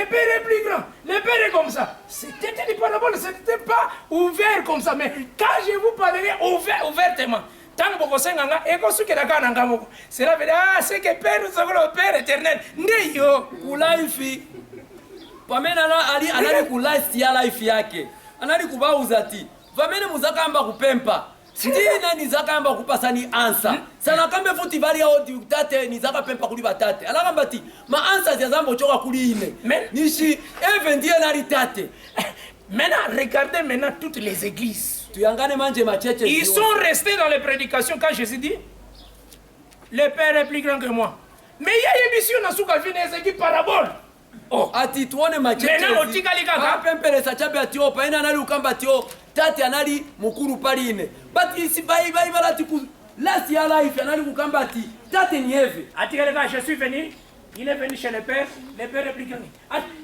Père est plus grand, le Père est comme ça. C'était des paraboles, ce n'était pas ouvert comme ça. Mais quand je vous parlerai ouvertement, tant que vous savez, cela veut dire, c'est que Père, nous avons le Père éternel. Neyo, ulaifi. Pamena ali anali kulasi ya life yake. Anali kubauza ati. vamene muzakamba kupempa ndine nizakamba kupasa ni ansa sana kambe futi vali yao tate nizakapempa kuli batate alakamba ti ma ansa ziyazamba uchoka kuli ine nishi even ndiye nali tate. Maintenant, regardez maintenant toutes les églises. Tuyangane manje macheche. Ils sont restés dans les prédications quand Jésus dit le Père est plus grand que moi. Mais il y a une émission dans ce qu'il y a une parabole. Oh, ati tuone macheche. Maintenant, on tika lika. Pempele sa chabe atio pa ina nali ukamba tio tate anali mukuru paline. But isi bai balati ku last year life anali ukamba ati tate ni eve. Ati kale je suis venu. Il est venu chez le Père est plus grand.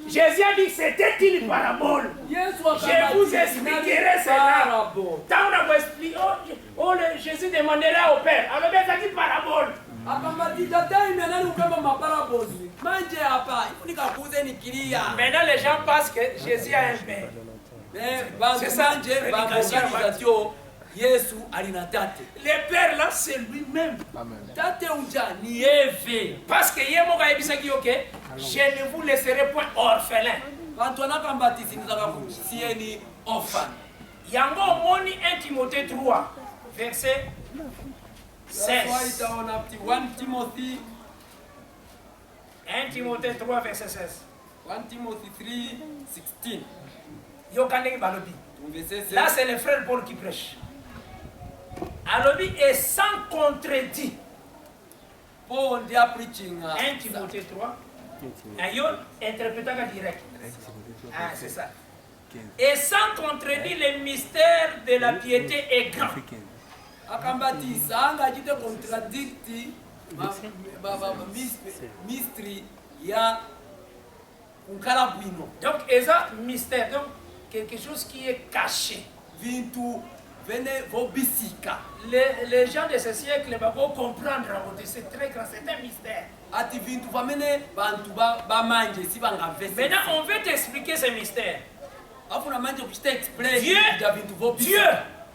Jésus a dit que c'était une parabole. Je vous expliquerai cela. Tant on a expliqué, Jésus demandera au Père. Alors, c'est une parabole. Maintenant, les gens pensent que Jésus a un Père. C'est ça, Yesu alina tate. Le Père là c'est lui-même. Tate uja ni eve. Parce que yemo ka ebisa ki ok, je ne vous laisserai point orphelin. Antoine kambatisi nizaka kusieni orphan. Yango moni 1 Timothée 3 verset 16. 1 Timothy 1 Timothée 3 verset 16. 1 Timothy 3 16. Yo kandeki balobi. Là c'est le frère Paul qui prêche. Alobi est sans contredit. Paul dia preaching 1 Timothée 3. Ayo interprétant direct. Ah c'est ça. Et sans contredit le mystère de la piété est grand. Akambati sanga jite contradicti mystery ya unkala bwino. Donc eza mystère donc quelque chose qui est caché. Vintu venez vos bisika. Les gens de ce siècle vont comprendre, c'est très grand, c'est un mystère. Ati vintu vamene bantu ba manje si banga vese. Maintenant on veut t'expliquer ce mystère. Afuna manje kuchita explain Dieu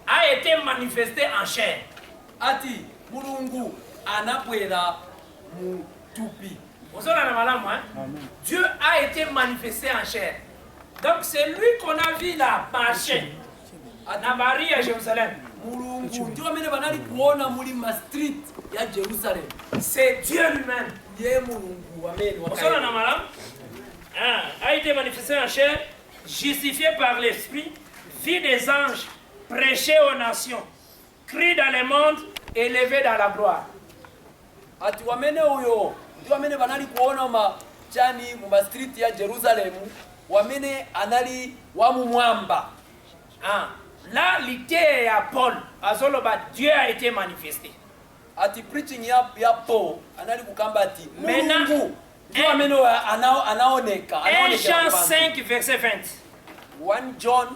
a été manifesté en chair. Ati Mulungu anapwela mutupi. Dieu a été manifesté en chair. Donc c'est lui qu'on a vu là marcher à Marie à Jérusalem. C'est Dieu lui-même. A été manifesté en chair, justifié par l'Esprit, vu des anges, prêché aux nations, crie dans le monde, élevé dans la gloire. Anali wamumwamba. Là, l'idée à Paul, Dieu a été manifesté. Ati preaching ya Paul, anali kukambati. Maintenant, 1 Jean 5 verset 20. 1 John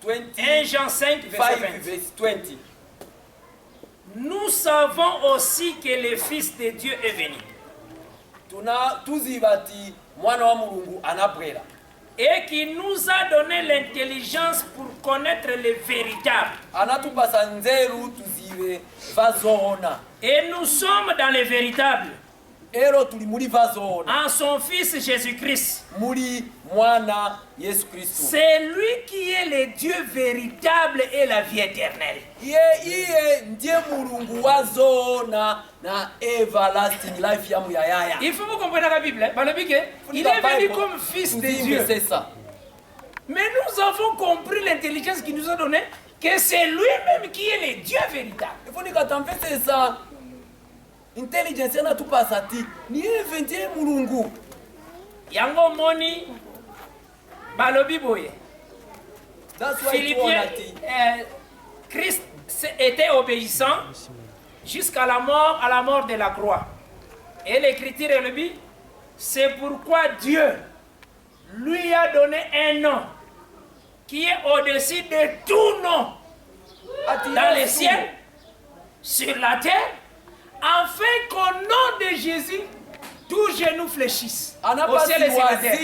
20. 1 Jean 5 verset 20. Nous savons aussi que le Fils de Dieu est venu. Et qui nous a donné l'intelligence pour connaître le véritable. Et nous sommes dans le véritable. En son Fils Jésus-Christ. C'est lui qui est le Dieu véritable et la vie éternelle. Il faut vous comprendre la Bible. Il est venu comme Fils de Dieu. Mais nous avons compris l'intelligence qu'il nous a donnée, que c'est lui-même qui est le Dieu véritable. Intelligence yana tupasati ni evente mulungu yango moni balobi boye. Philippiens, Christ était obéissant jusqu'à la mort de la croix. Et l'écriture le dit, c'est pourquoi Dieu lui a donné un nom qui est au-dessus de tout nom dans les cieux, sur la terre, afin qu'au nom de Jésus, tout genou fléchisse. Au ciel et sur la terre.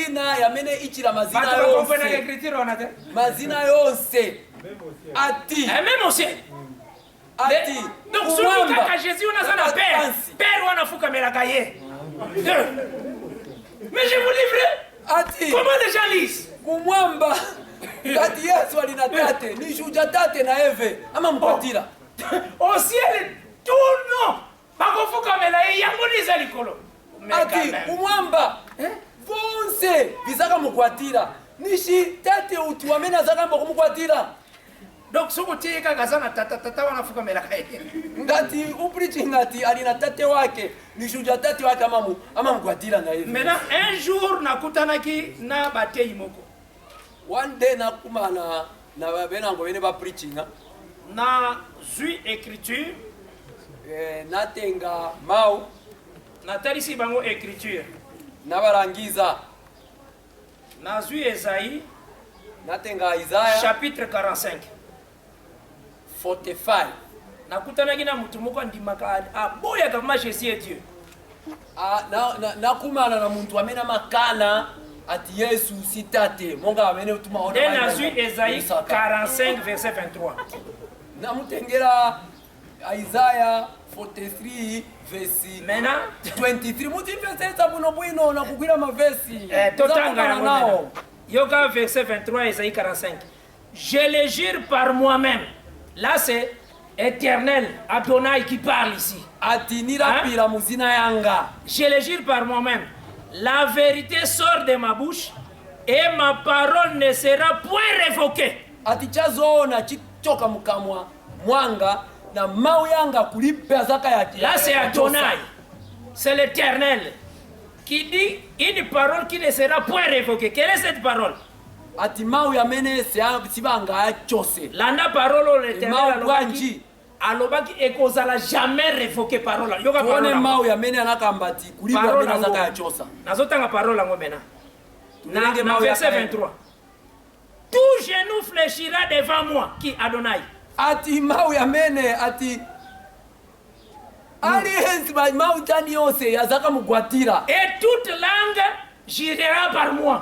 Même au ciel. Donc, celui qui a Jésus, on a son père. Père, on a fou comme la cahier. Mais je vous livre. Comment les gens lisent? ngati Yesu ali na tate nishuja tate na Eve ama mkwatira Au ciel, tout non. Bakofukamela yango liza likolo. ati umwamba vonse bizaka mukwatira nishi tate utu amena zaka mbokumkwatira. Donc soko tika kazana tata wanafukamela kaye. Ngati uprichi ngati ali na tate wake nishuja tate wake ama mkwatira na Eve. Maintenant un jour nakutanaki na batei moko. One day nakumana na babenango bene ba preaching Na zui écriture natenga mau natalisi bango écriture nabarangiza na zui Esaïe natenga Isaiah chapitre 45 45 nakutanaki na mutu moko andimaka aboyaka kama Jésus est Dieu. nakumana na muntu amena makana ati Yesu si tate monga amene utuma ona Et na zui Esaïe 45 verset 23 namutengera Isaiah 43 verse maintenant 23 muti verse buno bwino na kugwira mavesi totanga Zapana nao yoga verset 23 Esaïe 45 je le jure par moi-même. Là c'est Éternel Adonai qui parle ici. ati nirapira muzina yanga Je le jure par moi-même. La vérité sort de ma bouche et ma parole ne sera point révoquée. ati chazoona chichoka mukamwa mwanga na mau yanga kulipa zaka ya Là c'est Adonai. C'est l'Éternel qui dit une parole qui ne sera point révoquée. Quelle est cette parole? ati mau yamene sibanga chose Landa parole mau l'Éternel bwanji alobaki ekozala jamais révoqué parole. Yoga tuone parole. mau yamene anakamba ati kulipa Parole mena zaka ya yango. chosa Nazotanga parole yango maintenant. Tulenge Na mau ya verset Kain. 23. Tout genou fléchira devant moi, qui Adonai. ati mau yamene ati ali hensi mau tani yose yazaka mugwatira Et toute langue girera par moi.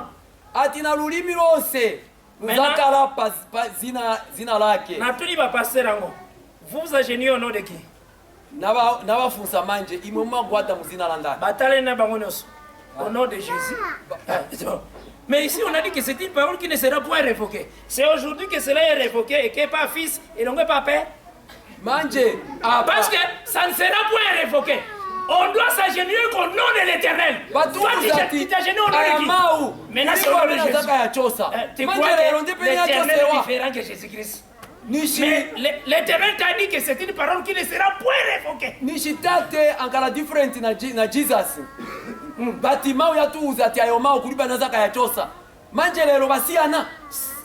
ati na lulimi lose luzakala zina lake Natuni ba pasteur yango. Vous vous agenouillez au nom de qui? nabafunsa manje imwe mumagwata muzina la ndani Batale na bango nyonso. Au nom de Jésus. Mais ici on a dit que c'est une parole qui ne sera point révoquée. C'est aujourd'hui que cela est révoqué et que pas fils et non pas père. manje apa Parce que ça ne sera point révoqué. On doit s'agenouiller au nom de l'Éternel. Toi, tu t'agenouilles au nom de qui? mau Maintenant, c'est au nom de Jésus. zaka ya chosa Tu manje crois lero que ndepeni ya l'Éternel est chosewa différent que Jésus-Christ? nishi Mais l'Éternel t'a dit que c'est une parole qui ne sera point révoquée. nishi tate ankala different na Jesus bati mau yatuuza ati ayo mau kulipa na zaka ya chosa manje lero basiana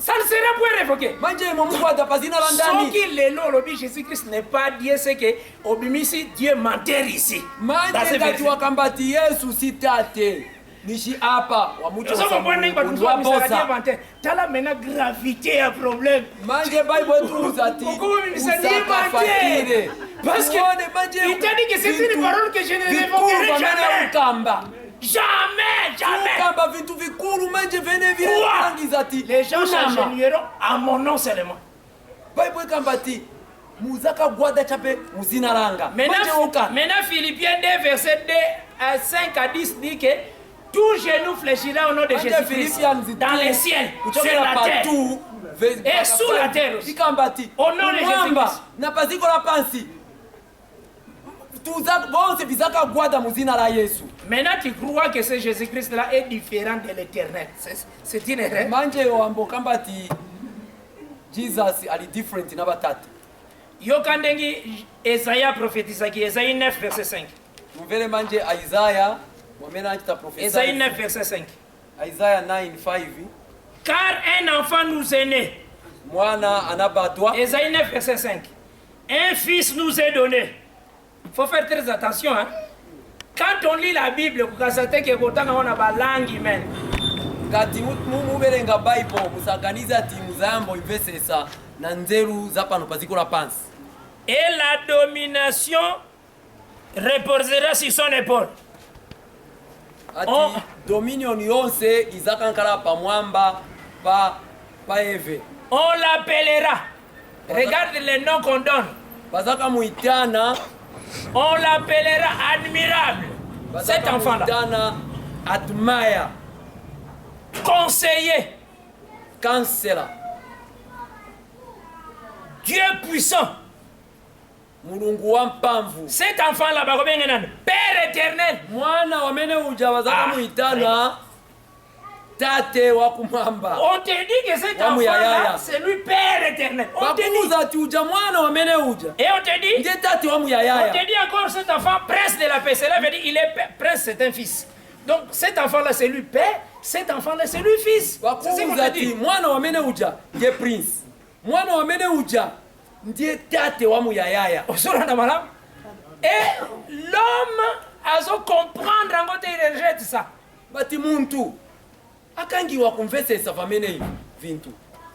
Ça ne sera point révoqué. manje imwe mukwata pa zina la Ce ndani qui le nom lobi Jésus-Christ n'est pas Dieu, c'est que Obimisi Dieu menteur ici. Dans manje ce ngati verset. wakamba ati Yesu si tate nishi apa wamucho Nous sommes Dieu menteur. T'as la maintenant gravité à problème. manje Bible tuuza ati Pourquoi vous me dites Dieu usakafatire menteur? Parce que il t'a dit que c'est une parole que je ne révoquerai jamais. ukamba Jamais, jamais. ukamba vintu vikulu manje vene vile Quoi? kurangiza ati Les gens unama. s'agenouilleront à mon nom seulement. Bible ikamba ati muzaka gwada chape muzina langa manje ukamba Maintenant, Philippiens 2, verset 2 à 5 à 10 dit que tout genou fléchira au nom de Jésus-Christ dans les ciels, sur la terre. Et sous la terre aussi. ikamba ati Au nom de mwamba Jésus-Christ. na paziko la pansi tuza bonse bizaka gwada muzina la Yesu Maintenant, tu crois que ce Jésus-Christ-là est différent de l'éternel. C'est une erreur. manje wambo kamba ati Jesus ali different na batatu Yokandengi, Esaïa prophétisaki, Esaïe 9, verset 5. muvele manje Isaiah wamena achita Esaïe prophesy 9, verset 5. Isaiah 9:5 Car un enfant nous est né. mwana anabatwa Esaïe 9, verset 5. Un fils nous est donné. Il faut faire très attention. Hein? Quand on lit la Bible, on a la langue humaine. ngati muberenga Bible musaganiza ati muzayambo ivesesa na nzeru zapano paziko la pansi Et la domination reposera sur son épaule. ati Oh. dominion yonse izakankala pa mwamba pa Eve On l'appellera. Regarde les noms qu'on donne. bazaka muitana On l'appellera admirable. Cet enfant-là. muitana admire Conseiller. kansela Dieu puissant. mulungu wa mpamvu. Cet enfant-là, Père éternel. Mwana wamene uja wazaka muitana tate wa kumwamba. On te dit que cet enfant-là, c'est lui Père éternel. On te dit. Uja mwana wamene uja. Et on te dit. Tate wa muyayaya. On te dit encore cet enfant prince de la paix. Cela veut dire il est prince, c'est un fils. Donc cet enfant-là, c'est lui Père. Cet enfant-là, c'est lui fils. C'est ce qu'on te dit. Mwana wamene uja ndiye prince. Mwana wamene uja ndiye tate wa muyayaya. Et l'homme a zo comprendre en côté il rejette ça. Bati muntu akangiwa kumvesesa vamene vintu.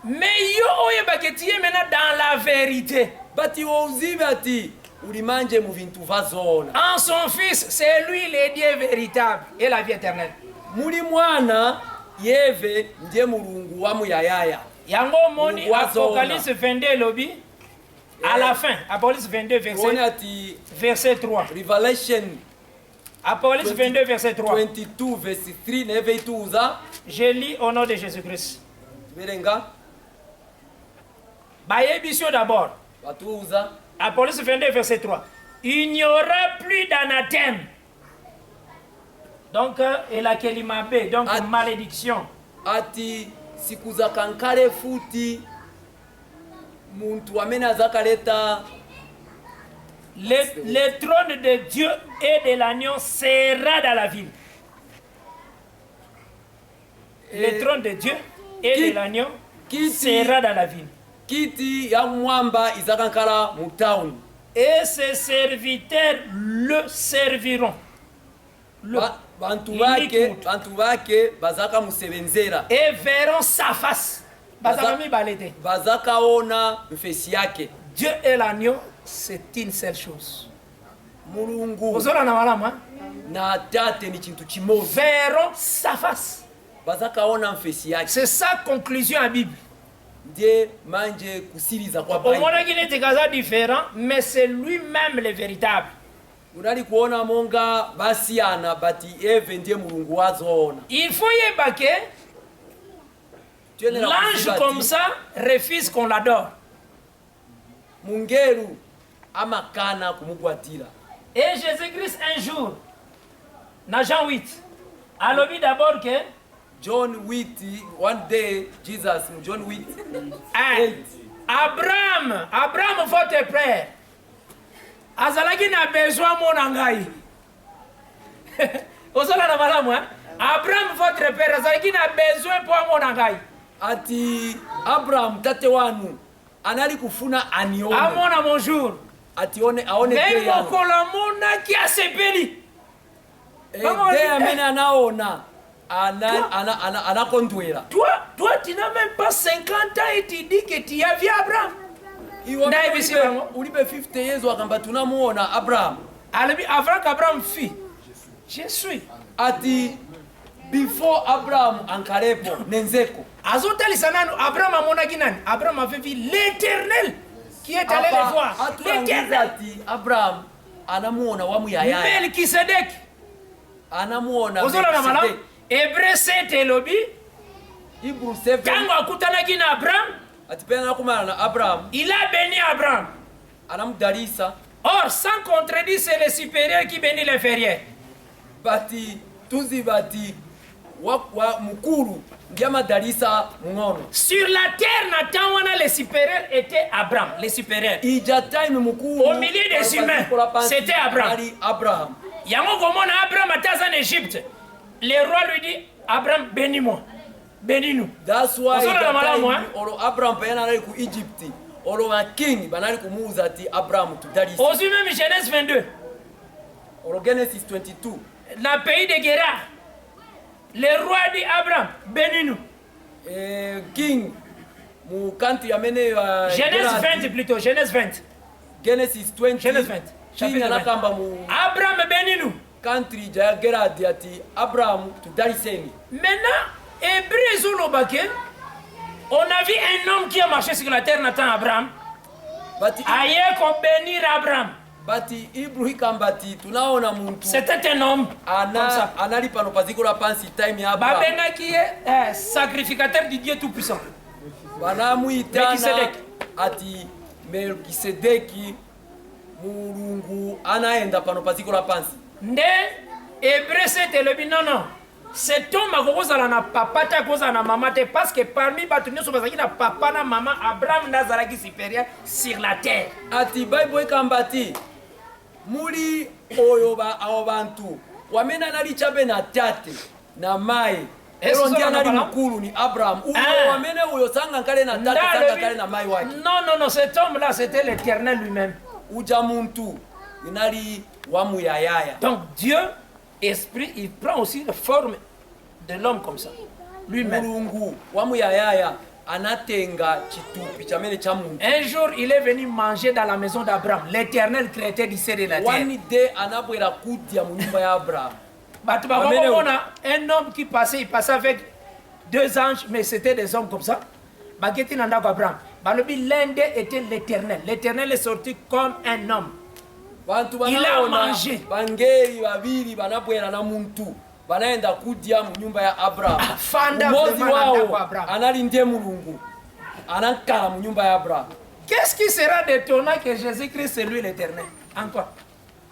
Mais yo oye baketie maintenant dans la vérité. Bati ouzibe ati ulimanje mu vintu vazona. En son fils, c'est lui le Dieu véritable et la vie éternelle. Muli mwana yeve ndiye mulungu wa muyayaya. Yango moni Apocalypse 22 lobby. À la fin, Apocalypse 22 verset 3. Revelation Apocalypse 22 verset 3. 22 verset 3 neve tuza. Je lis au nom de Jésus-Christ. Berenga. Bayebisio d'abord. Batuza. Apocalypse 22 verset 3. Il n'y aura plus d'anathème. Donc, et la kelimabe, donc malédiction. Ati siku za kankale futi muntu amene azakaleta le trône de Dieu et de l'agneau sera dans la ville. Le trône de Dieu et de l'agneau sera dans la ville. Kiti ya mwamba izakankala mu town. Et ses serviteurs le serviront. Bantu bake bazaka musebenzera. Et verront sa face. Bazakaona mfesi yake. Dieu et l'agneau, c'est une seule chose. Mulungu na tate ni chintu chimoja. Verront sa face. Bazakaona mfesi yake. C'est ça conclusion à Bible. Ndiye manje kusiriza kwa Bible. On qu'il est différent, mais c'est lui-même le véritable. Unali kuona monga basiana bati eve ndiye mulungu wazona. Il faut y ébaquer. L'ange comme ça refuse qu'on l'adore. Mungeru amakana kumugwatira. Et Jésus-Christ un jour, dans Jean 8, a lobby d'abord que John 8, one day, Jesus, John 8, Abraham, votre père, azalaki na besoin mon angai. Abraham, votre père, azalaki na besoin pour mon angai. Ati Abraham tate wanu anali kufuna anione. Amona mon jour. Ati aone même kolamona ki asepeli. Ede amene anaona anakondwela. Toi tu n'as même pas 50 ans et tu dis que tu as vu Abraham. Ulibe 50 years wakamba tunamuona Abraham. Avant qu'Abraham fit, je suis. Ati before Abraham ankarepo nenzeko. Abraham amonaki nani? Abraham avait vu l'Éternel qui est allé le voir. L'Éternel. Abraham anamuona wa muyayaya. Melkisedek. Anamuona. Hébreu 7 elobi. Hebrew 7. Kango akutanaki na Abraham. Atipena kumana na Abraham. Il a béni Abraham. Anamdarisa. Or, sans contredire, c'est le supérieur qui bénit l'inférieur. Bati tuzi bati wa mukuru ndiama darisa mungono. Sur la terre, Nathan wana le supérieur était Abraham, le supérieur. Au milieu des humains, c'était Abraham. Yango komona Abraham ataza en Égypte. Le roi lui dit Abraham, bénis-moi. Bénis-nous. That's why Abraham payana ali ku Egypt. Olo wa king banali kumuuza ati Abraham to darisa. Aussi même Genèse 22. Olo Genesis 22. Dans le pays de Guéra, le roi dit Abraham, bénis-nous. King, mu country amene Genèse 20 plutôt, Genèse 20. Genesis 20. Genèse 20. Chapitre 20. Abraham, bénis-nous. Country ja Guéra ati Abraham to dariseni. Maintenant, Hébreu Zolobake, on a vu un homme qui a marché sur la terre, Nathan Abraham. Aïe qu'on bénir Abraham. Bati Ibrahim kambati tunaona muntu. C'était un homme. Anali pano paziko la pansi time ya Abraham. Babenga qui est sacrificateur du Dieu tout puissant. Banamuitana ati Melkisedeki mulungu anaenda pano paziko la pansi. Nde Hébreu 7 elobi non. Cet homme akozala na papa te akozala na mama te parce que parmi bato nyonso bazalaki na papa na mama Abraham nde azalaki supérieur sur la terre. Ati Bible ekamba ti muli oyo awo bantu wamene anali chabe na tate na mai ero ndi anali mukulu ni Abraham. Uyo wamene uyo sanga nkale na tate sanga nkale na mai wake. Non, cet homme là c'était l'Éternel lui-même. Uja muntu inali wamu yayaya. Donc Dieu esprit, il prend aussi la forme de l'homme comme ça, lui-même. Mulungu wamu yayaya anatenga chitupi chamene cha muntu. Un jour, il est venu manger dans la maison d'Abraham, l'Éternel créateur du ciel et de la terre. One day anabwera kudia mu nyumba ya Abraham. On a un homme qui passait, il passait avec 2 anges, mais c'était des hommes comme ça. Abraham. L'un d'eux était l'Éternel. L'Éternel est sorti comme un homme. Il a mangé. Bangeri babiri banabwera na muntu banaenda kudia mu nyumba ya Abraham. Mozi wao anali ndiye mulungu anankala mu nyumba ya Abraham. Qu'est-ce qui sera d'étonnant que Jésus-Christ c'est lui l'Éternel? Encore.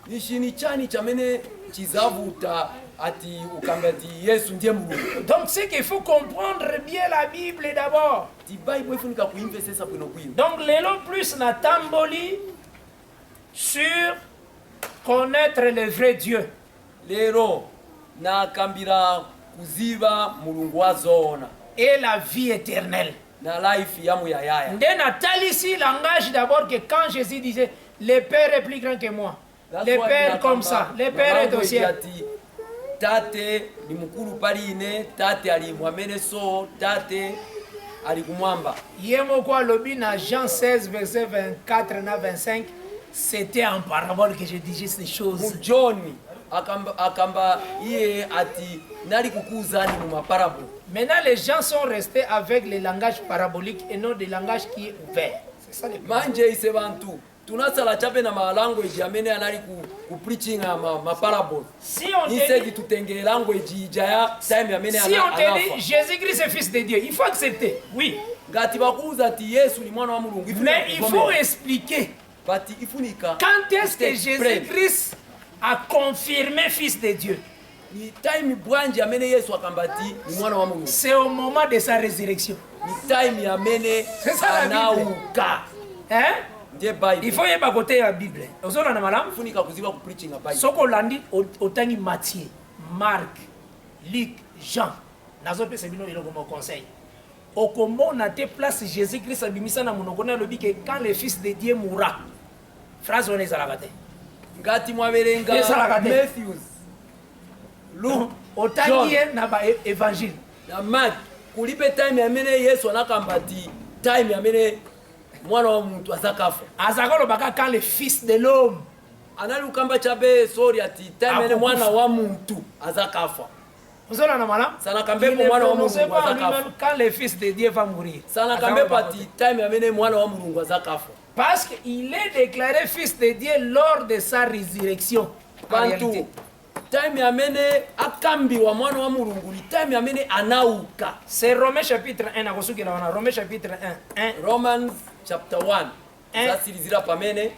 Nishini chani chamene chizavuta ati ukambati Yesu ndiye mulungu. Donc c'est qu'il faut comprendre bien la Bible d'abord. Donc l'élo plus na tamboli sur connaître le vrai Dieu. Lero na kambira kuziba mulungu azona et la vie éternelle. Na life yamu ya yaya. Nde natali ici langage d'abord que quand Jésus disait le Père est plus grand que moi. Le Père comme ça, le Père est au ciel. Tate ni mukuru paline, tate ali mwamene so, tate ali kumwamba. Yemo kwa lobi na Jean 16 verset 24 na 25, c'était en parabole que je disais ces choses. Mujoni akamba iye ati nali kukuza ni mu parabole. Maintenant les gens sont restés avec le langage parabolique et non le langage qui est ouvert. C'est ça le problème. Manje ise bantu tunasala chape na language amene anali ku preaching ma parable. Si on te dit language ijaya time amene si on te dit Jésus-Christ est fils de Dieu, il faut accepter. Oui. Ngati bakuza ti Yesu ni mwana wa Mulungu. Mais il faut expliquer. Bati ifunika. Quand est-ce que Jésus-Christ a confirmé fils de Dieu? Ni time bwanje amene Yesu akambati ni mwana wa Mulungu. C'est au moment de sa résurrection. Ni time amene anauka. Hein? Il faut y aller à côté de la Bible. Ce qu'on l'a dit, autant Matthieu, Marc, Luc, Jean. C'est mon conseil. Au comment on a été place Jésus-Christ a mis ça dans mon que quand le Fils de Dieu mourra, phrase on est à la bataille. Gati mwaberenga Matthew, Luke, autant hier n'a pas évangile. Na Mark, kulipe time amene Yesu anakambati time amene mwana wa muntu azakafa azakolo baka quand le fils de l'homme anali ukamba chabe sorry ati time mwana wa muntu azakafa uzona na mala sana kambepo mwana wa Mungu azakafa quand le fils de Dieu va mourir sana kambepo ati time amene mwana wa Mungu azakafa parce qu'il est déclaré fils de Dieu lors de sa résurrection. Bantu time amene akambi wa mwana wa Mulungu ni time amene anauka. C'est Romains chapitre 1 akosukira wana Romains chapitre 1 Romans chapter 1 zasilizira pamene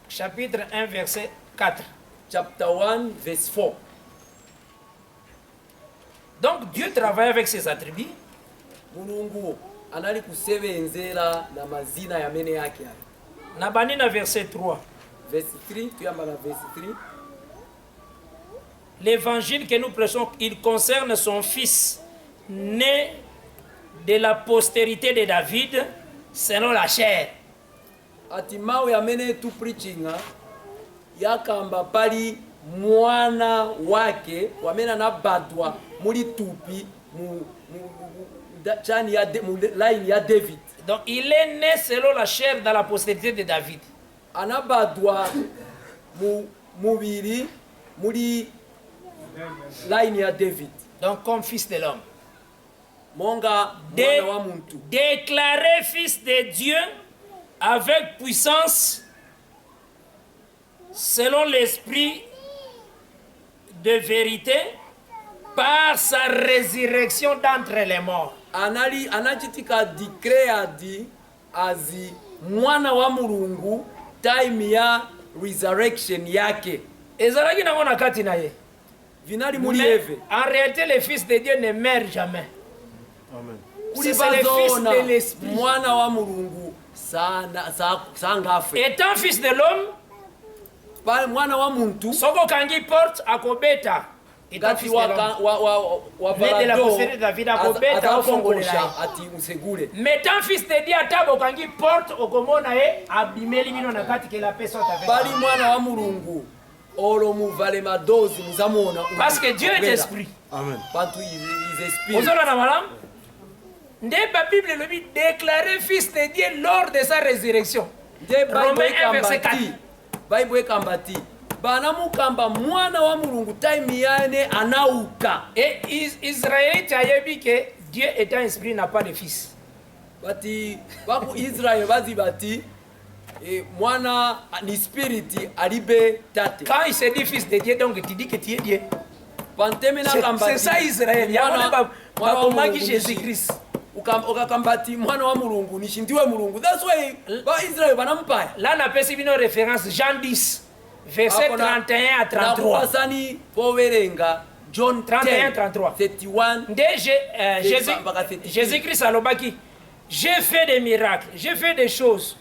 chapitre 1 verset 4 chapter 1 verse 4. Donc Dieu travaille avec ses attributs. Mulungu anali kusebenzera na mazina ya mene yake hayo. Na bani na verset 3. Verset 3 tuyamba na verset 3. L'évangile que nous prêchons, il concerne son fils né de la postérité de David selon la chair. Ati mawe amene tu preachinga yakamba pali mwana wake wamena na badwa muli tupi mu chani ya line ya David. Donc il est né selon la chair dans la postérité de David. Anabadwa mubiri muli line ya David. Donc comme fils de l'homme. Monga mwana wa muntu. Déclaré fils de Dieu avec puissance selon l'esprit de vérité par sa résurrection d'entre les morts. Anali anachitika declare di azi mwana wa mulungu time ya resurrection yake ezalaki nango na kati na ye. vinali muli Mais, eve en réalité, le Fils de Dieu ne meurt jamais. kuli C'est le Fils bazoona de l'Esprit. mwana wa mulungu sangafe Étant Fils de l'homme, mwana wa muntu soko kangi porte akobeta. Étant ngati Fils de l'homme. Mais de la postérité de David akobeta ofongolela. ati usegule Mais tant Fils de Dieu atabo kangi porte okomona ye abimeli bino na kati ke la paix soit avec bali vous. mwana wa mulungu olo muvale madozi muzamuona Parce que Dieu est esprit. bantu is esprit Ozona na malamu. Nde ba Bible lobi déclaré Fils de Dieu lors de sa résurrection. nde Romains 1 verset 4. Bible ekambati banamukamba mwana wa mulungu time yane anauka Et Israël ayebi que Dieu étant esprit n'a pas de fils. bati baku Israel bazi bati mwana ni spirit alibe tate Quand il se dit fils de Dieu, donc tu dis que tu es Dieu. pantemena C'est ça Israël. Il y a un Jésus-Christ. ukakambati mwana wa mulungu nishindiwe mulungu. That's why ba Israel banampaya Là, on appelle une référence Jean 10, verset 31 à 33. nakupasani powerenga John 31, 10 33. 31 Jésus-Christ a l'obaki. J'ai fait des miracles, j'ai fait des choses.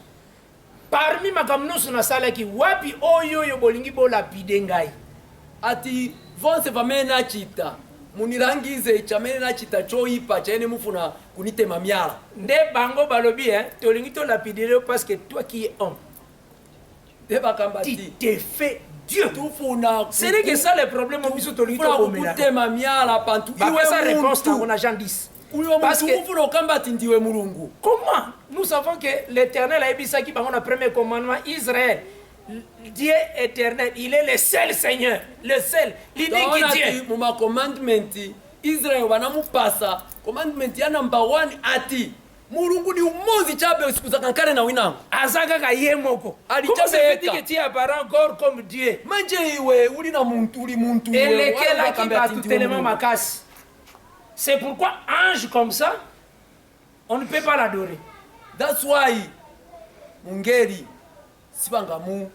Parmi ma kamnusu na sala ki wapi oyo yo bolingi bo lapide ngai. ati vonse vamene nachita munirangize chamene nachita choipa chaene mufuna kunitema myala Nde bango balobi tolingi to lapide parce que toi qui es homme, de tu bakambati t'es fait Dieu. tufuna C'est que ça le problème au biso tolingi to komela. kutema myala pantu Bah, sa iwe réponse muntu na Jean 10. uyo Parce muntu que- ufuna ukambati ndiwe mulungu. Comment nous savons que l'Éternel a ebisaki bango na premier commandement Israël. Dieu éternel, il est le seul Seigneur, le seul, l'unique Taona Dieu. ati muma commandment Israel wanamupasa commandment ya number 1 ati mulungu ni umozi chabe siku za kankare na winango Azaka ka ye moko. Ali Comment se fait tabeka. que tu apparent encore comme Dieu? manje iwe uli na muntu uli muntu Et iwe, lequel wala a qui bakambe bat ati tout ndiwe tellement mulungu. ma casse? C'est pourquoi ange comme ça, on ne peut pas l'adorer. That's why mungeri sibangamu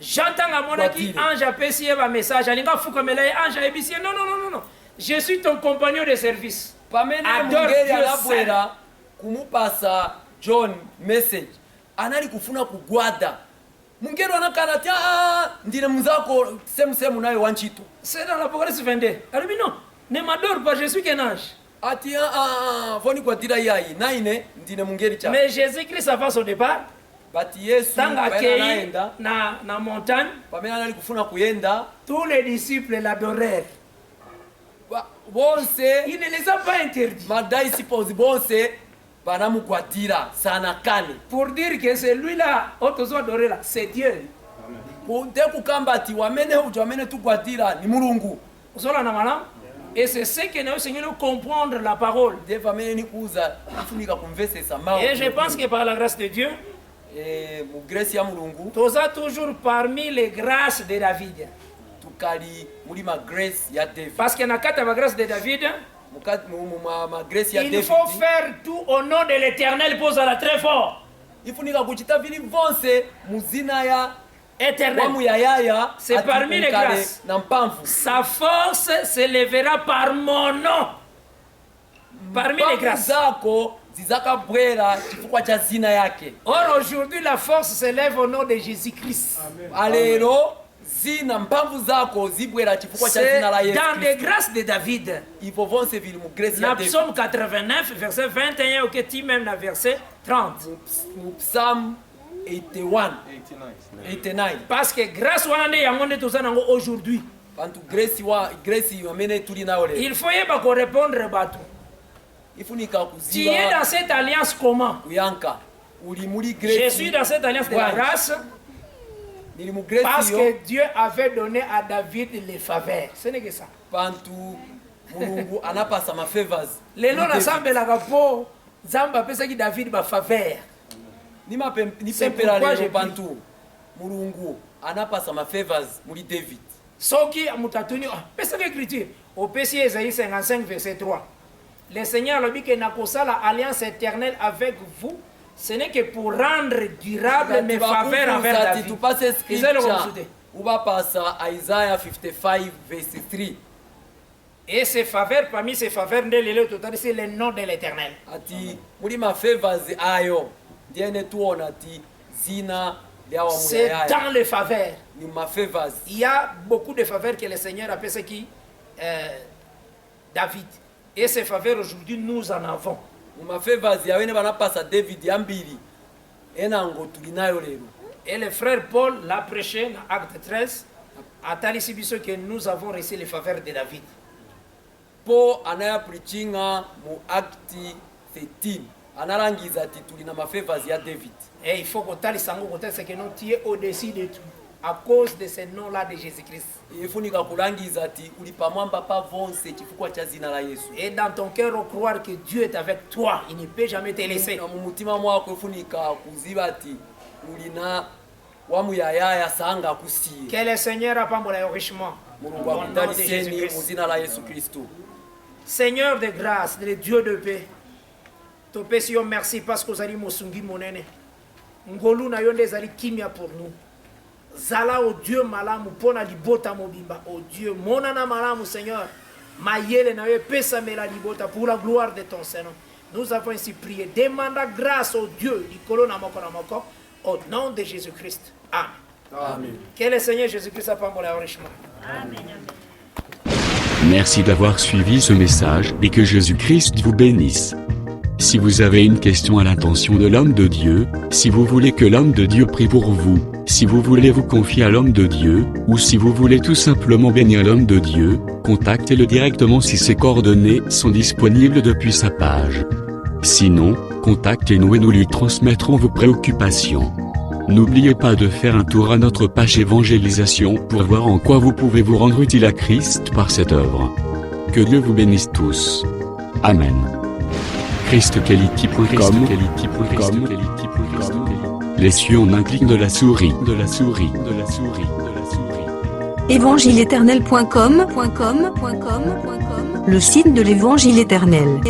J'entends à mon qui Voiture. ange a pécié un message. Alinga fukamela ange a ébissé. Non, non, non, non, non. Je suis ton compagnon de service. pamene Adore mungeri Dieu alabwera kumupasa John message anali kufuna kugwada mungeri anakana ati ndine mzako semu nayo wanchitu C'est dans l'Apocalypse 22. Elle dit non, ne m'adore pas, je suis qu'un ange. ati foni kwatira yayi naine ndine mungeri cha Mais Jésus-Christ, avant son départ, bati Yesu dans pamene accueilli anaenda na montagne, pamene anali kufuna kuyenda tous les disciples l'adorèrent. bonse Il ne les a pas interdits. madisciples bonse banamugwatira sana kale Pour dire que c'est lui-là, autres adoré là, c'est Dieu. kunte kukamba ati wamene uja wamene tugwatira ni mulungu Vous avez la Et c'est ce que nous Seigneur nous comprendre la parole. de vamene nikuuza ifunika kumvesesa mawu Et je pense que par la grâce de Dieu, mu grace ya mulungu tu as toujours parmi les grâces de David. tukali muli ma grace ya David Parce que dans la grâce de David, mukati ma grace ya il David faut faire tout au nom de l'Éternel, pose à la très fort. ifunika kuchita vili vonse muzina ya Éternel. wamu ya yaya C'est ati parmi les unkale grâces. na mpamvu Sa force s'élèvera par mon nom. Parmi les mpamvu grâces. zako zizakabwera chifukwa cha zina yake Or, aujourd'hui, la force s'élève au nom de Jésus-Christ. alero zina mpamvu zako zibwera chifukwa cha C'est zina la Yesu dans les Kristo. grâces de David. Ivo vonse vili mu grace La ya David psaume 89, verset 21, ok, tu même la verset 30. mu Psalm 81 89 Parce que grâce à Nande Yangonde tout ça nango aujourd'hui. bantu grace wamene tuli nayo lero Il faut y avoir répondre bateau. ifunika Tu es kuziba dans cette alliance comment? kuyanka uli muri Je grace suis dans cette alliance de la Ouais. grâce nili mu grace parce yo que Dieu avait donné à David les faveurs. Ce n'est que ça. bantu mulungu anapasa ma favors Les noms Muri David. ensemble la rapport Zamba pesa ki David ba faveur. ni C'est pempera pourquoi lero j'ai bantu mulungu anapasa ma favors muri David Soki mutatuni pesa l'écriture au PC Isaïe 55 verset 3. Le Seigneur a dit que nakosala alliance éternelle avec vous Ce n'est que pour rendre durable mes faveurs envers ati David. tupase Izalo scripture komsude. ubapasa Isaiah 55 verse 3 Et ces faveurs, parmi ces faveurs, c'est le nom de l'Éternel. ati muli mafavors ayo ndiene tuona ati zina lya C'est wamuyaya dans les faveurs. ni mafavors. Il y a beaucoup de faveurs que le Seigneur appelle ce qui David. Et ces faveurs, aujourd'hui, nous en avons. mumafavors yawene banapasa David yambiri enango tulinayo lero. Et le frère Paul l'a prêché dans Acte 13, à Talisibiso que nous avons reçu les faveurs de David. Po anaya preachinga mu Acti 13 analangiza ati tulina mafavors ya David. Et il faut qu'on talisango c'est que nous tu es au-dessus de tout. À cause de ce nom-là de Jésus-Christ. ifunika kulangiza ati uli pamwamba pavonse chifukwa cha zina la Yesu. Et dans ton cœur, croire que Dieu est avec toi. Il ne peut jamais te laisser. Na mumutima mwako ifunika kuziba ati ulina wamuyayaya sanga kusiye. Que le Seigneur a pas richement. Mulungu Au nom de akudaliseni mu Jésus-Christ. zina la Yesu Kristo. Seigneur de grâce, le Dieu de paix. Topé si on merci parce que vous allez mosungi monene. Ngolu na yonde zali kimia pour nous. Zala au Dieu malamu pona libota mobimba. Oh Dieu, monana malamu Seigneur. Mayele na yo pesa mela libota pour la gloire de ton Seigneur. Nous avons ainsi prié. Demanda grâce au Dieu. Likolo na moko. Au nom de Jésus-Christ. Amen. Amen. Que le Seigneur Jésus-Christ a pas richement. Merci d'avoir suivi ce message et que Jésus-Christ vous bénisse. Si vous avez une question à l'intention de l'homme de Dieu, si vous voulez que l'homme de Dieu prie pour vous, si vous voulez vous confier à l'homme de Dieu, ou si vous voulez tout simplement bénir l'homme de Dieu, contactez-le directement si ses coordonnées sont disponibles depuis sa page. Sinon, contactez-nous et nous lui transmettrons vos préoccupations. N'oubliez pas de faire un tour à notre page évangélisation pour voir en quoi vous pouvez vous rendre utile à Christ par cette œuvre. Que Dieu vous bénisse tous. Amen. ChristQuality.com. Les cieux en un clic de la souris. Évangile-éternel.com, le site de l'Évangile éternel.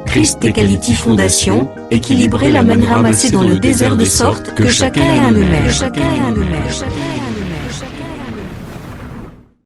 Christ et Quality Fondation, équilibrer la manne ramassée dans le désert de sorte que chacun ait un le maire.